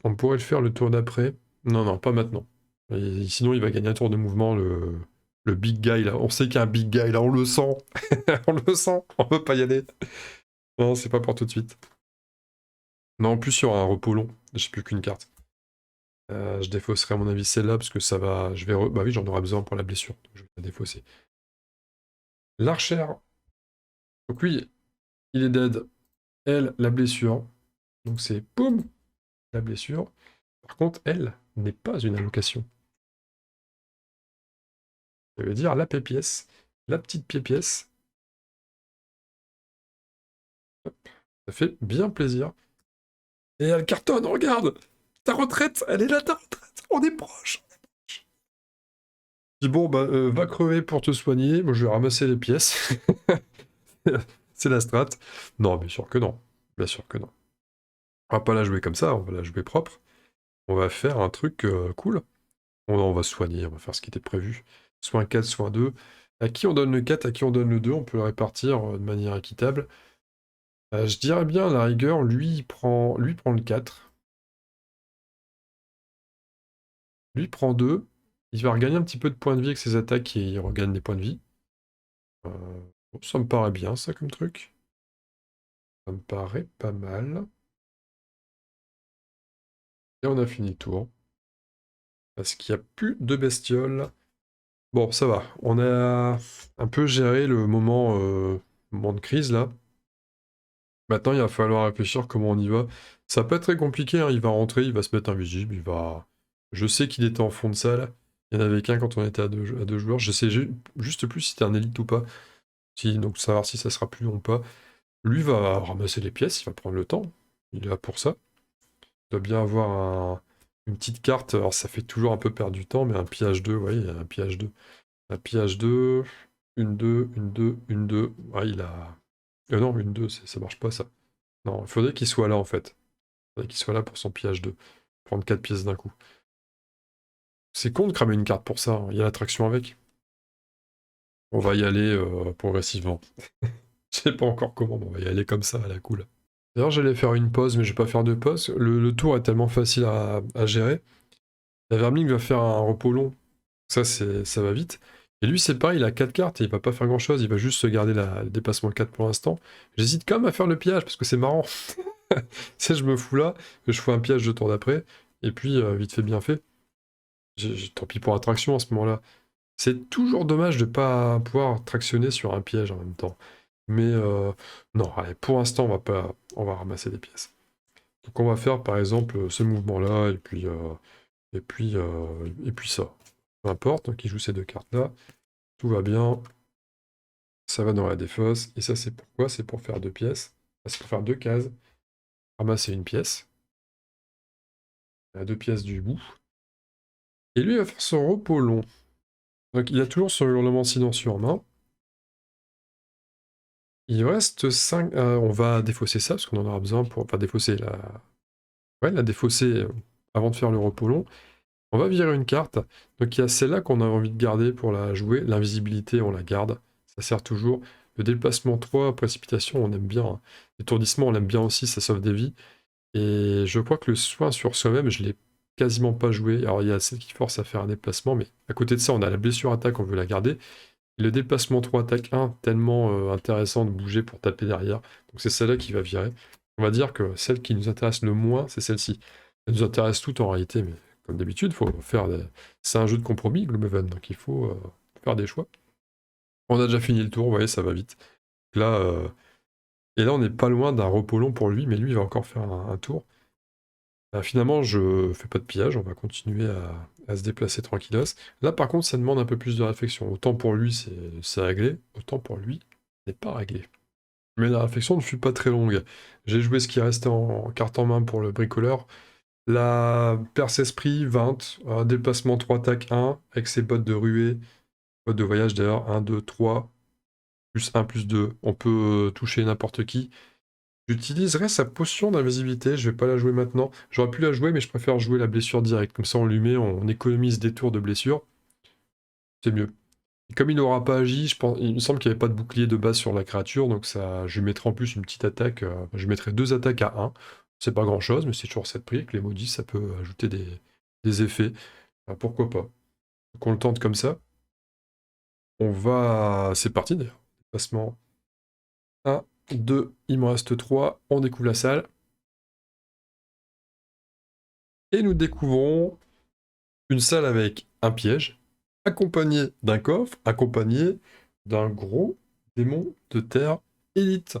On pourrait le faire le tour d'après. Non, non, pas maintenant. Et sinon, il va gagner un tour de mouvement, le big guy, là. On sait qu'il y a un big guy, là, on le sent. On le sent, on peut pas y aller. Non, c'est pas pour tout de suite. Non, en plus, sur un repos long, j'ai plus qu'une carte. Je défausserai à mon avis celle-là, parce que ça va... Bah oui, j'en aurai besoin pour la blessure, donc je vais la défausser. L'archère. Donc oui, il est dead. Elle, la blessure. Donc c'est boum, la blessure. Par contre, elle n'est pas une allocation. Ça veut dire la pièce, la petite pièce. Ça fait bien plaisir. Et elle cartonne, regarde. Ta retraite, elle est là, ta retraite. On est proche. Je dis bon, bah, va crever pour te soigner. Moi, je vais ramasser les pièces. C'est la strat. Non, bien sûr que non. Bien sûr que non. On va pas la jouer comme ça, on va la jouer propre. On va faire un truc cool. On va soigner, on va faire ce qui était prévu. Soit un 4, soit un 2. À qui on donne le 4, à qui on donne le 2, on peut le répartir de manière équitable. Je dirais bien, à la rigueur, lui prend le 4. Lui prend 2. Il va regagner un petit peu de points de vie avec ses attaques et il regagne des points de vie. Bon, ça me paraît bien, ça, comme truc. Ça me paraît pas mal. Et on a fini le tour. Parce qu'il n'y a plus de bestioles. Bon, ça va. On a un peu géré le moment de crise, là. Maintenant, il va falloir réfléchir comment on y va. Ça peut être très compliqué, hein. Il va rentrer, il va se mettre invisible, il va... Je sais qu'il était en fond de salle. Il y en avait qu'un quand on était à deux joueurs. Je sais juste plus si c'était un élite ou pas. Donc savoir si ça sera plus long ou pas. Lui va ramasser les pièces, il va prendre le temps. Il est là pour ça. Il doit bien avoir une petite carte. Alors ça fait toujours un peu perdre du temps, mais un pillage 2, ouais, il y a un pillage 2. Un pillage 2, une 2, une 2, une 2. Ouais, il a... non, une 2, ça marche pas ça. Non, il faudrait qu'il soit là en fait. Il faudrait qu'il soit là pour son pillage 2. Prendre 4 pièces d'un coup. C'est con de cramer une carte pour ça, hein. Il y a l'attraction avec. On va y aller progressivement. Je sais pas encore comment, mais on va y aller comme ça, à la cool. D'ailleurs, j'allais faire une pause, mais je vais pas faire de pause. Le tour est tellement facile à gérer. La Vermling va faire un repos long. Ça va vite. Et lui, c'est pareil, il a 4 cartes et il va pas faire grand chose. Il va juste se garder le dépassement 4 pour l'instant. J'hésite quand même à faire le pillage parce que c'est marrant. Tu je me fous là, je fais un pillage de tour d'après. Et puis, vite fait, bien fait. Tant pis pour attraction à ce moment-là. C'est toujours dommage de pas pouvoir tractionner sur un piège en même temps. Mais non, allez, pour l'instant, on va ramasser des pièces. Donc on va faire par exemple ce mouvement-là, et puis ça. Peu importe, donc il joue ces deux cartes-là. Tout va bien. Ça va dans la défausse. Et ça, c'est pourquoi? C'est pour faire deux pièces. C'est pour faire deux cases. Ramasser une pièce. Deux pièces du bout. Et lui, il va faire son repos long. Donc il a toujours son hurlement silencieux en main. Il reste 5. On va défausser ça, parce qu'on en aura besoin pour. Enfin, défausser la. Ouais, la défausser avant de faire le repos long. On va virer une carte. Donc il y a celle-là qu'on a envie de garder pour la jouer. L'invisibilité, on la garde. Ça sert toujours. Le déplacement 3, précipitation, on aime bien, hein. L'étourdissement, on aime bien aussi, ça sauve des vies. Et je crois que le soin sur soi-même, je l'ai quasiment pas joué. Alors il y a celle qui force à faire un déplacement, mais à côté de ça, on a la blessure attaque, on veut la garder. Et le déplacement 3 attaque 1, tellement intéressant de bouger pour taper derrière. Donc c'est celle-là qui va virer. On va dire que celle qui nous intéresse le moins, c'est celle-ci. Elle nous intéresse toutes en réalité, mais comme d'habitude, faut faire c'est un jeu de compromis, Gloomhaven, donc il faut faire des choix. On a déjà fini le tour, vous voyez, ça va vite. Là, et là, on n'est pas loin d'un repos long pour lui, mais lui, il va encore faire un tour. Finalement, je fais pas de pillage, on va continuer à se déplacer tranquillos. Là, par contre, ça demande un peu plus de réflexion. Autant pour lui, c'est réglé, autant pour lui, c'est pas réglé. Mais la réflexion ne fut pas très longue. J'ai joué ce qui restait en carte en main pour le bricoleur. La perce-esprit, 20, un déplacement 3 attaque 1, avec ses bottes de ruée, bottes de voyage d'ailleurs, 1, 2, 3, plus 1, plus 2. On peut toucher n'importe qui. J'utiliserai sa potion d'invisibilité, je vais pas la jouer maintenant. J'aurais pu la jouer, mais je préfère jouer la blessure directe. Comme ça, on lui met, on économise des tours de blessure. C'est mieux. Et comme il n'aura pas agi, il me semble qu'il n'y avait pas de bouclier de base sur la créature, donc ça, je lui mettrai en plus une petite attaque. Je lui mettrai 2 attaques à 1. C'est pas grand chose, mais c'est toujours 7 prix. Avec les maudits, ça peut ajouter des effets. Pourquoi pas? Donc on le tente comme ça. On va. C'est parti d'ailleurs. Déplacement 1, 2, il me reste 3. On découvre la salle. Et nous découvrons une salle avec un piège, accompagné d'un coffre, accompagné d'un gros démon de terre élite.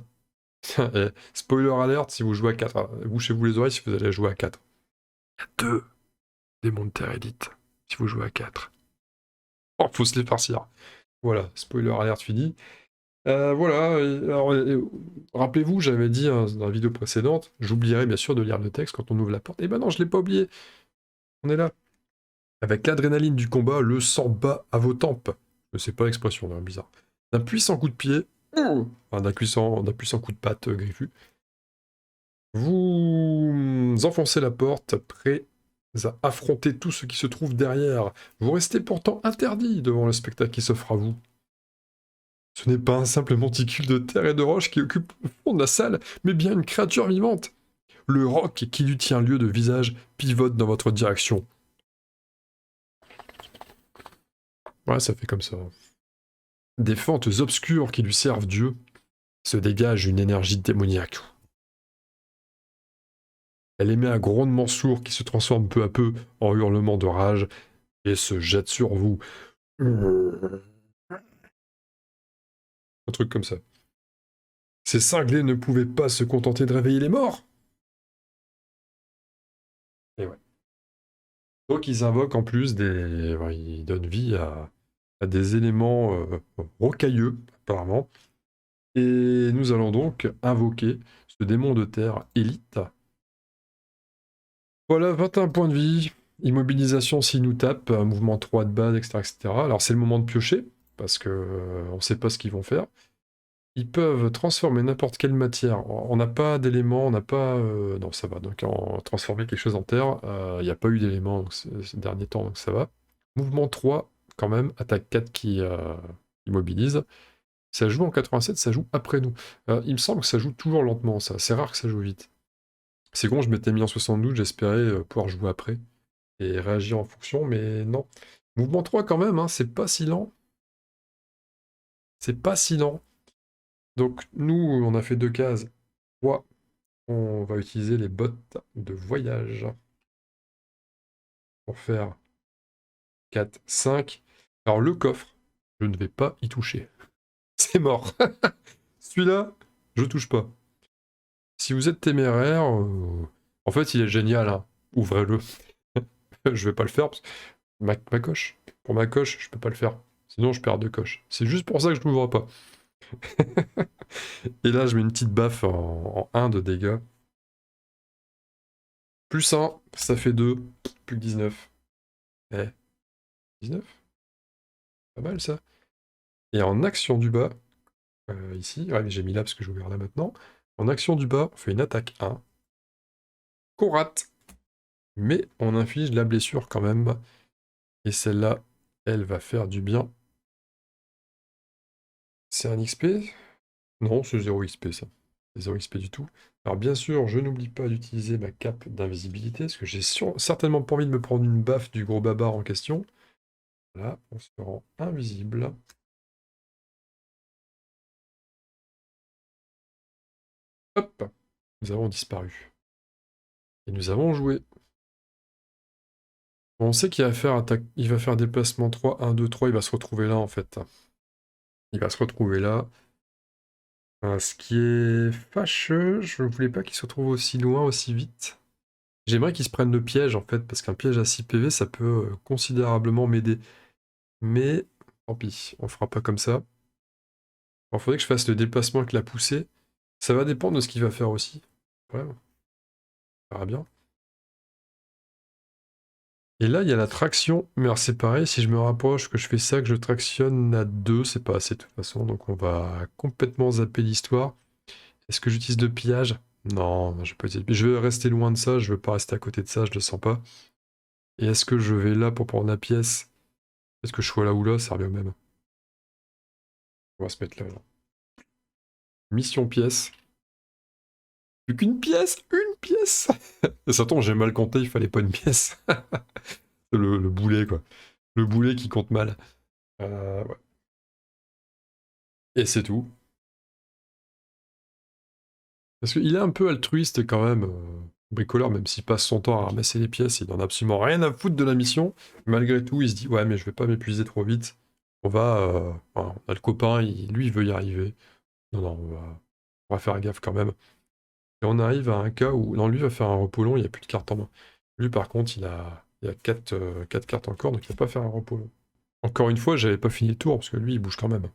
Et spoiler alert si vous jouez à 4. Bouchez-vous les oreilles si vous allez jouer à 4. Il y a 2 démons de terre élite si vous jouez à 4. Oh, faut se les farcir. Voilà, spoiler alert fini. Voilà, alors, rappelez-vous, j'avais dit dans la vidéo précédente, j'oublierai bien sûr de lire le texte quand on ouvre la porte. Et ben non, je l'ai pas oublié. On est là. Avec l'adrénaline du combat, le sang bat à vos tempes. Je sais pas l'expression, là, bizarre. D'un puissant coup de pied, enfin, d'un puissant coup de patte griffu, vous enfoncez la porte, prêt à affronter tout ce qui se trouve derrière. Vous restez pourtant interdit devant le spectacle qui s'offre à vous. Ce n'est pas un simple monticule de terre et de roche qui occupe le fond de la salle, mais bien une créature vivante. Le roc qui lui tient lieu de visage pivote dans votre direction. Ouais, ça fait comme ça. Des fentes obscures qui lui servent Dieu se dégage une énergie démoniaque. Elle émet un grondement sourd qui se transforme peu à peu en hurlement de rage et se jette sur vous. Un truc comme ça. Ces cinglés ne pouvaient pas se contenter de réveiller les morts. Et ouais. Donc ils invoquent en plus des... ouais, ils donnent vie à des éléments rocailleux, apparemment. Et nous allons donc invoquer ce démon de terre élite. Voilà, 21 points de vie. Immobilisation s'il nous tape, un mouvement 3 de base, etc. etc. Alors c'est le moment de piocher, parce que on ne sait pas ce qu'ils vont faire. Ils peuvent transformer n'importe quelle matière. On n'a pas d'éléments, on n'a pas... non, ça va. Donc, transformer quelque chose en terre, il n'y a pas eu d'éléments ces derniers temps, donc ça va. Mouvement 3, quand même. Attaque 4 qui immobilise. Ça joue en 87, ça joue après nous. Il me semble que ça joue toujours lentement, ça. C'est rare que ça joue vite. C'est con, je m'étais mis en 72, j'espérais pouvoir jouer après et réagir en fonction, mais non. Mouvement 3 quand même, hein, c'est pas si lent. C'est pas si lent. Donc nous, on a fait 2 cases. 3, on va utiliser les bottes de voyage pour faire 4, 5. Alors le coffre, je ne vais pas y toucher. C'est mort. Celui-là, je touche pas. Si vous êtes téméraire, en fait il est génial, hein. Ouvrez-le. Je vais pas le faire, parce que ma coche. Pour ma coche, je peux pas le faire. Sinon je perds 2 coches. C'est juste pour ça que je l'ouvre pas. Et là je mets une petite baffe en 1 de dégâts. Plus 1, ça fait 2, plus que 19. Eh, 19? Pas mal ça. Et en action du bas, ici, ouais, mais j'ai mis là parce que j'ai ouvert là maintenant. En action du bas, on fait une attaque 1, qu'on rate, mais on inflige la blessure quand même. Et celle-là, elle va faire du bien. C'est un XP? Non, c'est 0 XP ça. C'est 0 XP du tout. Alors bien sûr, je n'oublie pas d'utiliser ma cape d'invisibilité, parce que j'ai certainement pas envie de me prendre une baffe du gros barbare en question. Là, on se rend invisible. Hop, nous avons disparu. Et nous avons joué. On sait qu'il va faire attaque, il va faire déplacement 3, 1, 2, 3, il va se retrouver là en fait. Il va se retrouver là. Ce qui est fâcheux, je ne voulais pas qu'il se retrouve aussi loin, aussi vite. J'aimerais qu'il se prenne le piège en fait, parce qu'un piège à 6 PV, ça peut considérablement m'aider. Mais tant pis, on fera pas comme ça. Il faudrait que je fasse le déplacement avec la poussée. Ça va dépendre de ce qu'il va faire aussi. Ouais, on verra bien. Et là, il y a la traction. Mais alors, c'est pareil, si je me rapproche, que je fais ça, que je tractionne à 2, c'est pas assez de toute façon. Donc, on va complètement zapper l'histoire. Est-ce que j'utilise de pillage? Non, non, je peux utiliser. Je vais rester loin de ça, je veux pas rester à côté de ça, je le sens pas. Et est-ce que je vais là pour prendre la pièce? Est-ce que je sois là ou là, ça revient au même. On va se mettre là, là. Mission pièce. Plus qu'une pièce? Une pièce. Et ça tombe, j'ai mal compté, il fallait pas une pièce. Le boulet, quoi. Le boulet qui compte mal. Ouais. Et c'est tout. Parce qu'il est un peu altruiste quand même. bricoleur, même s'il passe son temps à ramasser les pièces, il en a absolument rien à foutre de la mission. Malgré tout, il se dit, ouais, mais je vais pas m'épuiser trop vite. On a le copain, lui, il veut y arriver. Non, non, on va faire gaffe quand même. Et on arrive à un cas où, non, lui va faire un repos long, il n'y a plus de cartes en main. Lui, par contre, il a 4 cartes encore, donc il va pas faire un repos long. Encore une fois, j'avais pas fini le tour, parce que lui, il bouge quand même.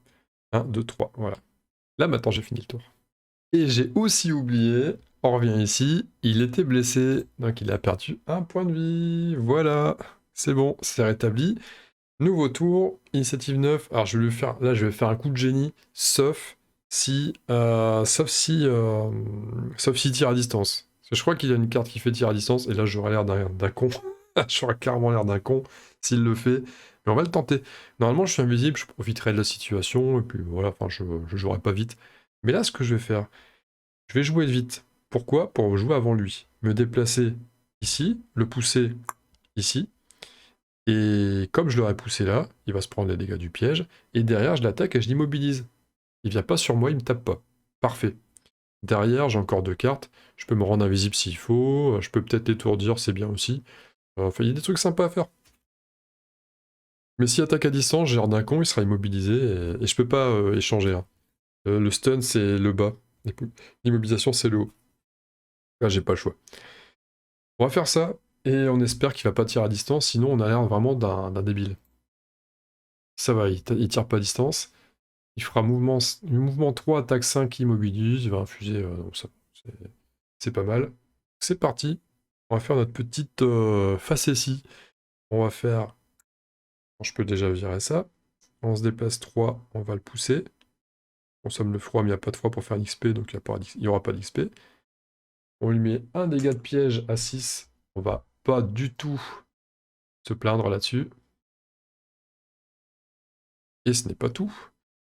1, 2, 3, voilà. Là, maintenant, j'ai fini le tour. Et j'ai aussi oublié, on revient ici, il était blessé, donc il a perdu 1 point de vie. Voilà, c'est bon, c'est rétabli. Nouveau tour, initiative 9. Alors, je vais faire un coup de génie, sauf si tir à distance. Parce que je crois qu'il y a une carte qui fait tir à distance, et là, j'aurais l'air d'un con. J'aurais clairement l'air d'un con s'il le fait. Mais on va le tenter. Normalement, je suis invisible, je profiterai de la situation, et puis voilà, enfin, je jouerai pas vite. Mais là, ce que je vais faire, je vais jouer vite. Pourquoi? Pour jouer avant lui. Me déplacer ici, le pousser ici. Et comme je l'aurais poussé là, il va se prendre les dégâts du piège. Et derrière, je l'attaque et je l'immobilise. Il vient pas sur moi, il me tape pas. Parfait. Derrière, j'ai encore 2 cartes. Je peux me rendre invisible s'il faut. Je peux peut-être l'étourdir, c'est bien aussi. Enfin, il y a des trucs sympas à faire. Mais s'il attaque à distance, j'ai l'air d'un con, il sera immobilisé. Et je peux pas échanger. Hein. Le stun, c'est le bas. L'immobilisation, c'est le haut. Là, j'ai pas le choix. On va faire ça, et on espère qu'il va pas tirer à distance, sinon on a l'air vraiment d'un débile. Ça va, il tire pas à distance. Il fera mouvement 3, attaque 5, immobilise, il va infuser, donc ça, c'est pas mal. C'est parti, on va faire notre petite facétie. On va faire... Bon, je peux déjà virer ça. On se déplace 3, on va le pousser. On somme le froid, mais il n'y a pas de froid pour faire l'XP, donc il n'y aura pas d'XP. On lui met un dégât de piège à 6. On va pas du tout se plaindre là-dessus. Et ce n'est pas tout.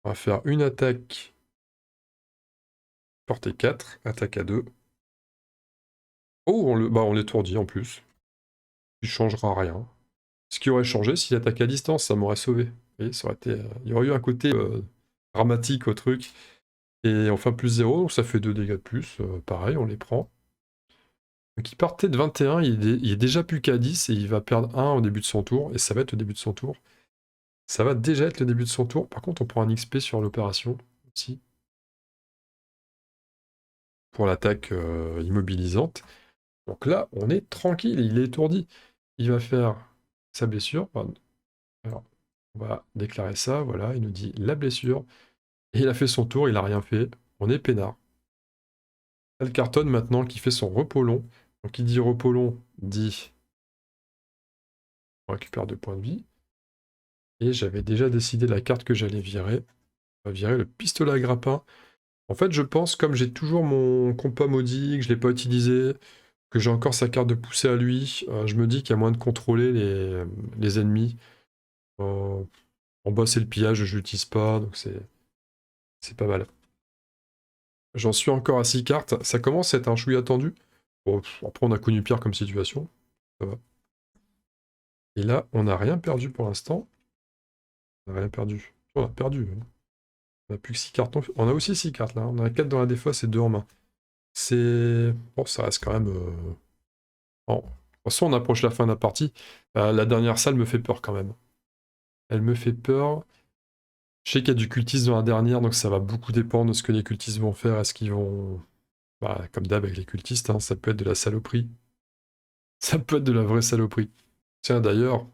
On va faire une attaque portée 4, attaque à 2. Oh, on l'étourdit en plus. Il changera rien. Ce qui aurait changé, s'il attaque à distance, ça m'aurait sauvé. Et ça aurait été, il y aurait eu un côté dramatique au truc. Et enfin plus 0, donc ça fait 2 dégâts de plus. Pareil, on les prend. Donc il partait de 21, il est déjà plus qu'à 10 et il va perdre 1 au début de son tour. Et ça va être le début de son tour. Ça va déjà être le début de son tour. Par contre, on prend un XP sur l'opération aussi. Pour l'attaque immobilisante. Donc là, on est tranquille, il est étourdi. Il va faire sa blessure. Alors, on va déclarer ça, voilà, il nous dit la blessure. Et il a fait son tour, il a rien fait. On est peinard. Elle cartonne maintenant qui fait son repos long. Donc qui dit repos long dit on récupère 2 points de vie. Et j'avais déjà décidé la carte que j'allais virer. On va virer le pistolet à grappin. En fait, je pense, comme j'ai toujours mon compas maudit, que je ne l'ai pas utilisé, que j'ai encore sa carte de poussée à lui, je me dis qu'il y a moyen de contrôler les ennemis. En bas, c'est le pillage, je l'utilise pas, donc c'est pas mal. J'en suis encore à 6 cartes, ça commence à être un chouïa attendu. Bon, après, on a connu pire comme situation, ça va. Et là, on n'a rien perdu pour l'instant. On n'a rien perdu. On a perdu. On n'a plus que 6 cartes. On a aussi 6 cartes là, on a 4 dans la défausse et 2 en main. C'est... Bon, ça reste quand même... Bon. De toute façon, on approche la fin de la partie. La dernière salle me fait peur quand même. Elle me fait peur. Je sais qu'il y a du cultisme dans la dernière, donc ça va beaucoup dépendre de ce que les cultistes vont faire. Est-ce qu'ils vont... Bah, comme d'hab avec les cultistes, hein, ça peut être de la saloperie. Ça peut être de la vraie saloperie. Tiens, d'ailleurs,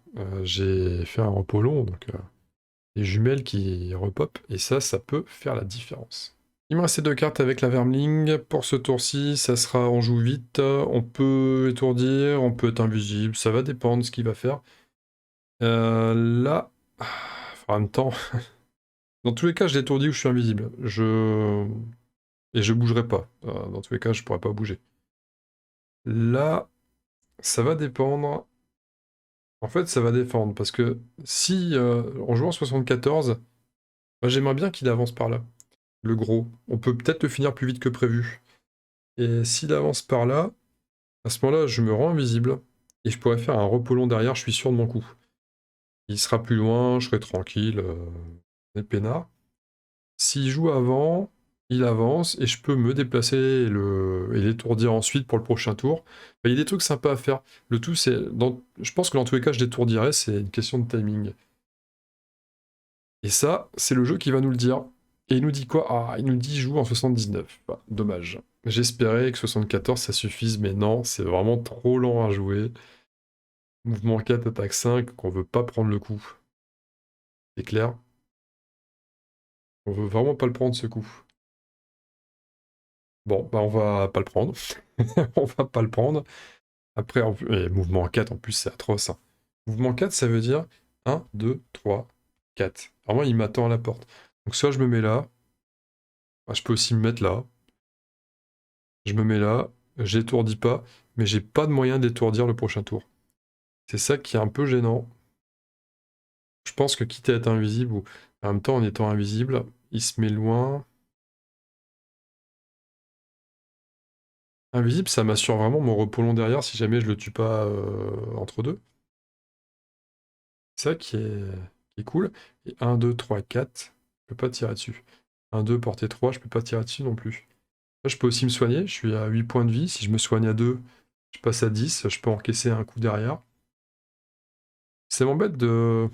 j'ai fait un repos long, donc les jumelles qui repopent, et ça peut faire la différence. Il me restait 2 cartes avec la Vermling. Pour ce tour-ci, ça sera on joue vite, on peut étourdir, on peut être invisible, ça va dépendre de ce qu'il va faire. Là, en même temps, dans tous les cas, je l'étourdis ou je suis invisible. Et je bougerai pas. Dans tous les cas, je pourrais pas bouger. Là, ça va dépendre. En fait, ça va défendre, parce que si en jouant 74, moi, j'aimerais bien qu'il avance par là. Le gros. On peut peut-être le finir plus vite que prévu. Et s'il avance par là, à ce moment-là, je me rends invisible. Et je pourrais faire un repos long derrière, je suis sûr de mon coup. Il sera plus loin, je serai tranquille, on est peinard. S'il joue avant, il avance, et je peux me déplacer et l'étourdir ensuite pour le prochain tour. Il y a des trucs sympas à faire. Le tout, c'est... Je pense que dans tous les cas, je l'étourdirai, c'est une question de timing. Et ça, c'est le jeu qui va nous le dire. Et il nous dit quoi? Ah, il nous dit joue en 79. Bah, dommage. J'espérais que 74 ça suffise, mais non, c'est vraiment trop lent à jouer. Mouvement 4, attaque 5, qu'on veut pas prendre le coup. C'est clair? On veut vraiment pas le prendre ce coup. Bon, bah on va pas le prendre. On va pas le prendre. Après, mouvement 4 en plus, c'est atroce, hein. Mouvement 4, ça veut dire 1, 2, 3, 4. Alors moi, il m'attend à la porte. Donc soit je me mets là. Ah, je peux aussi me mettre là. Je me mets là. J'étourdis pas. Mais j'ai pas de moyen d'étourdir le prochain tour. C'est ça qui est un peu gênant. Je pense que quitte à être invisible, ou en même temps en étant invisible, il se met loin. Invisible, ça m'assure vraiment mon repos long derrière si jamais je le tue pas entre deux. C'est ça qui est cool. Et 1, 2, 3, 4, je peux pas tirer dessus. 1, 2, portée 3, je peux pas tirer dessus non plus. Là, je peux aussi me soigner, je suis à 8 points de vie. Si je me soigne à 2, je passe à 10, je peux encaisser un coup derrière. Ça m'embête de...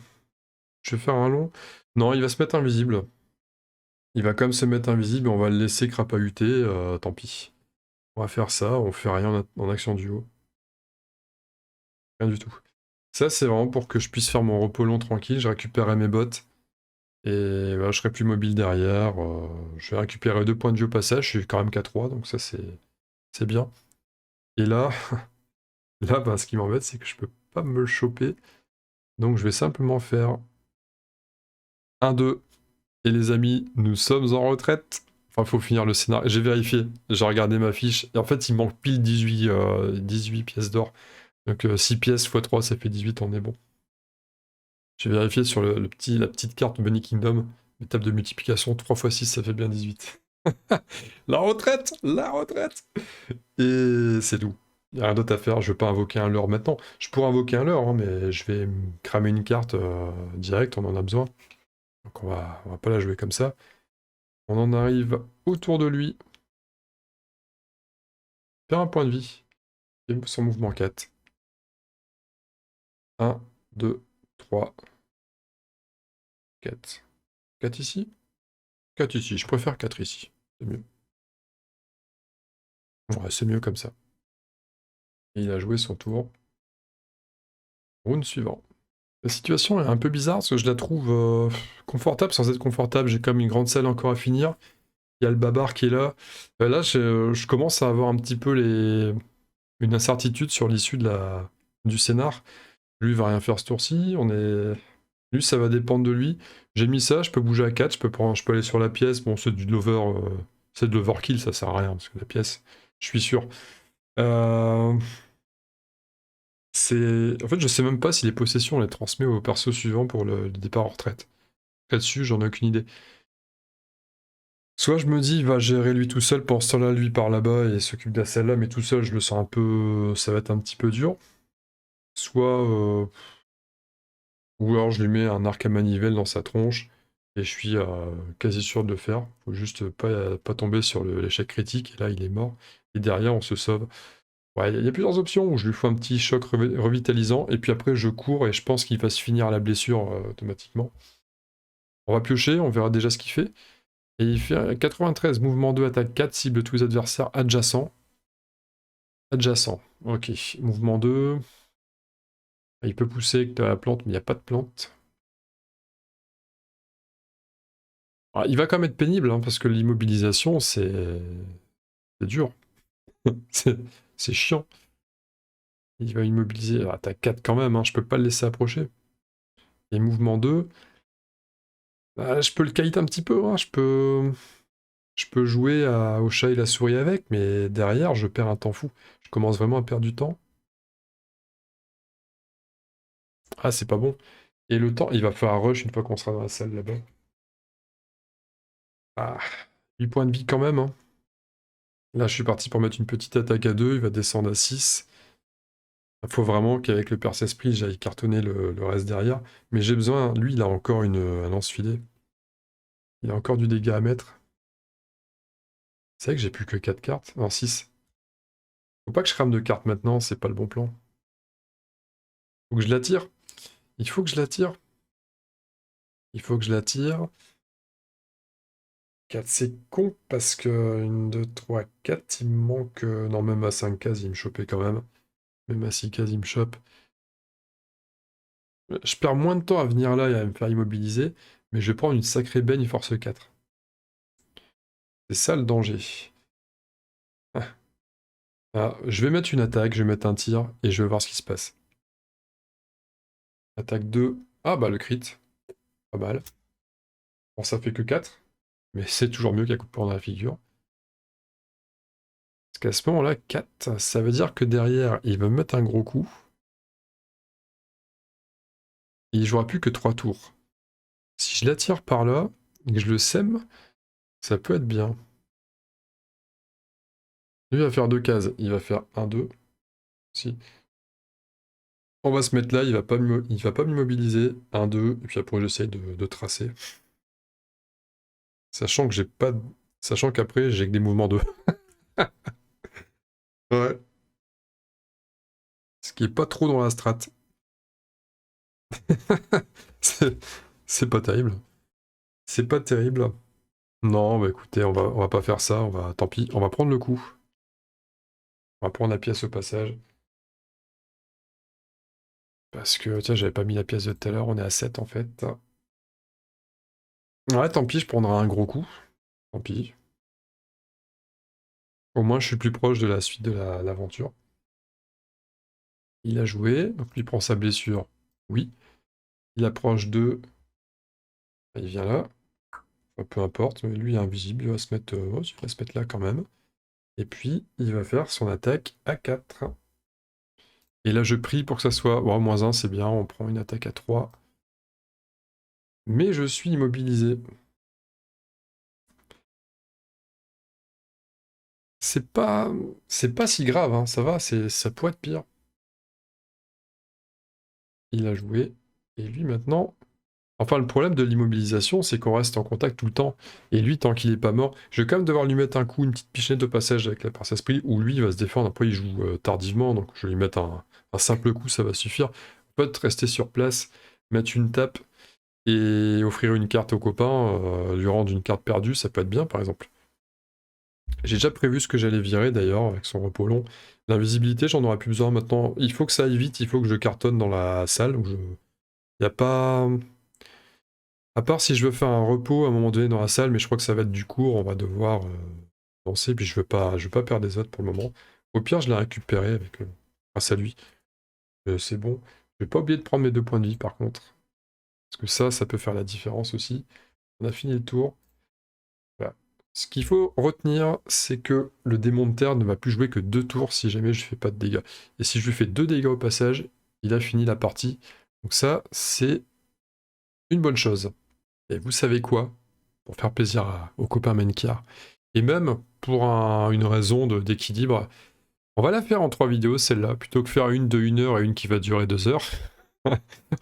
Je vais faire un long. Non, il va se mettre invisible. Il va quand même se mettre invisible et on va le laisser crapahuter, tant pis. On va faire ça, on fait rien en action duo. Rien du tout. Ça, c'est vraiment pour que je puisse faire mon repos long tranquille, je récupérerai mes bottes. Et voilà, je serai plus mobile derrière. Je vais récupérer 2 points de vie au passage, je suis quand même qu'à 3, donc ça c'est bien. Et là, là bah, ce qui m'embête, c'est que je peux pas me le choper. Donc je vais simplement faire 1, 2. Et les amis, nous sommes en retraite. Enfin, il faut finir le scénario. J'ai vérifié, j'ai regardé ma fiche. Et en fait, il manque pile 18 pièces d'or. Donc 6 pièces x 3, ça fait 18, on est bon. J'ai vérifié sur la petite carte Bunny Kingdom. Étape de multiplication, 3 x 6, ça fait bien 18. La retraite! La retraite! Et c'est tout. Il n'y a rien d'autre à faire, je vais pas invoquer un leurre maintenant. Je pourrais invoquer un leurre, hein, mais je vais me cramer une carte direct, on en a besoin. Donc on va pas la jouer comme ça. On en arrive autour de lui. Faire un point de vie. Et son mouvement 4. 1, 2, 3, 4. 4 ici? 4 ici, je préfère 4 ici. C'est mieux. Ouais, c'est mieux comme ça. Et il a joué son tour. Round suivant. La situation est un peu bizarre parce que je la trouve confortable sans être confortable. J'ai comme une grande salle encore à finir. Il y a le babar qui est là. Là, je commence à avoir un petit peu une incertitude sur l'issue du scénar. Lui, il va rien faire ce tour-ci. Lui, ça va dépendre de lui. J'ai mis ça, je peux bouger à 4, je peux aller sur la pièce. Bon, c'est c'est de l'overkill, ça sert à rien, parce que la pièce, je suis sûr. En fait, je sais même pas si les possessions, on les transmet au perso suivant pour le départ en retraite. Là-dessus, j'en ai aucune idée. Soit je me dis, il va gérer lui tout seul pour ce temps-là, lui par là-bas, et s'occupe de la salle-là, mais tout seul, je le sens un peu... ça va être un petit peu dur. Soit... ou alors je lui mets un arc à manivelle dans sa tronche, et je suis quasi sûr de le faire. Faut juste pas tomber sur l'échec critique, et là, il est mort. Et derrière, on se sauve. Ouais, il y a plusieurs options où je lui fais un petit choc revitalisant, et puis après, je cours, et je pense qu'il va se finir la blessure automatiquement. On va piocher, on verra déjà ce qu'il fait. Et il fait 93, mouvement 2, attaque 4, cible tous les adversaires adjacents. Adjacent, ok. Mouvement 2. Il peut pousser avec de la plante, mais il n'y a pas de plante. Alors, il va quand même être pénible, hein, parce que l'immobilisation, c'est dur. C'est chiant. Il va immobiliser. Alors, attaque 4 quand même, hein, je peux pas le laisser approcher. Et mouvement 2. Bah, je peux le kite un petit peu, hein, je peux jouer au chat et la souris avec, mais derrière, je perds un temps fou. Je commence vraiment à perdre du temps. Ah, c'est pas bon. Et le temps, il va faire un rush une fois qu'on sera dans la salle là-bas. Ah, 8 points de vie quand même, hein. Là, je suis parti pour mettre une petite attaque à 2, il va descendre à 6. Il faut vraiment qu'avec le perce-esprit, j'aille cartonner le reste derrière. Mais j'ai besoin, lui, il a encore un lance-filet. Il a encore du dégât à mettre. C'est vrai que j'ai plus que 4 cartes. Non, 6. Faut pas que je crame de cartes maintenant, c'est pas le bon plan. Faut que je la tire. Il faut que je la tire. Il faut que je la tire. 4, c'est con parce que 1, 2, 3, 4, il me manque. Non, même à 5 cases, il me chopait quand même. Même à 6 cases, il me chope. Je perds moins de temps à venir là et à me faire immobiliser, mais je vais prendre une sacrée baigne force 4. C'est ça le danger. Ah. Ah, je vais mettre une attaque, je vais mettre un tir et je vais voir ce qui se passe. Attaque 2. Ah bah le crit. Pas mal. Bon, ça fait que 4, mais c'est toujours mieux qu'un coup de poing dans la figure. Parce qu'à ce moment-là, 4, ça veut dire que derrière, il va me mettre un gros coup. Et il jouera plus que 3 tours. Si je l'attire par là, et que je le sème, ça peut être bien. Lui va faire 2 cases, il va faire 1, 2. Si. On va se mettre là, il va pas m'immobiliser. 1, 2, et puis après j'essaye de tracer. Sachant que j'ai pas. Sachant qu'après j'ai que des mouvements 2. Ouais. Ce qui est pas trop dans la strat. C'est pas terrible. C'est pas terrible. Non, bah écoutez, on va pas faire ça, tant pis, on va prendre le coup. On va prendre la pièce au passage. Parce que, tiens, j'avais pas mis la pièce de tout à l'heure, on est à 7 en fait. Ouais, tant pis, je prendrai un gros coup. Tant pis. Au moins, je suis plus proche de la suite de l'aventure. Il a joué, donc lui prend sa blessure. Oui. Il approche de... Il vient là. Enfin, peu importe, mais lui est invisible, il va se mettre, il va se mettre là quand même. Et puis, il va faire son attaque à 4. Et là, je prie pour que ça soit... Bon, -1, c'est bien, on prend une attaque à 3. Mais je suis immobilisé. C'est pas si grave, hein, ça va, ça pourrait être pire. Il a joué. Et lui, maintenant... Enfin, le problème de l'immobilisation, c'est qu'on reste en contact tout le temps. Et lui, tant qu'il est pas mort, je vais quand même devoir lui mettre un coup, une petite pichenette de passage avec la perce esprit, où lui, il va se défendre. Après, il joue tardivement, donc je vais lui mettre un simple coup, ça va suffire. Peut-être rester sur place, mettre une tape, et offrir une carte au copain, lui rendre une carte perdue, ça peut être bien, par exemple. J'ai déjà prévu ce que j'allais virer, d'ailleurs, avec son repos long. L'invisibilité, j'en aurai plus besoin maintenant. Il faut que ça aille vite, il faut que je cartonne dans la salle, où il n'y a pas... À part si je veux faire un repos à un moment donné dans la salle, mais je crois que ça va être du court, on va devoir lancer, puis je veux pas perdre des autres pour le moment. Au pire, je l'ai récupéré avec grâce à lui. C'est bon. Je vais pas oublier de prendre mes 2 points de vie par contre. Parce que ça peut faire la différence aussi. On a fini le tour. Voilà. Ce qu'il faut retenir, c'est que le démon de terre ne va plus jouer que 2 tours si jamais je fais pas de dégâts. Et si je lui fais 2 dégâts au passage, il a fini la partie. Donc ça, c'est une bonne chose. Et vous savez quoi? Pour faire plaisir aux copains Menkar. Et même pour une raison d'équilibre, on va la faire en 3 vidéos, celle-là, plutôt que faire une de 1 heure et une qui va durer 2 heures.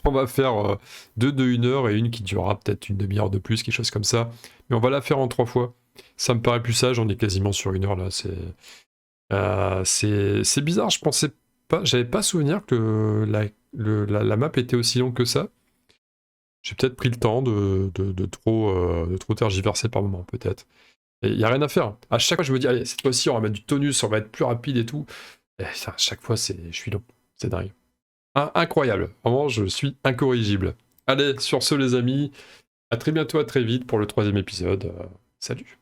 On va faire 2 de 1 heure et une qui durera peut-être une demi-heure de plus, quelque chose comme ça. Mais on va la faire en 3 fois. Ça me paraît plus sage, on est quasiment sur 1 heure là. C'est bizarre, je pensais pas, j'avais pas souvenir que la map était aussi longue que ça. J'ai peut-être pris le temps de trop tergiverser par moment, peut-être. Et il n'y a rien à faire. À chaque fois, je me dis, allez, cette fois-ci, on va mettre du tonus, on va être plus rapide et tout. Et ça, à chaque fois, je suis long. C'est dingue. Incroyable. Vraiment, je suis incorrigible. Allez, sur ce, les amis, à très bientôt, à très vite pour le 3e épisode. Salut.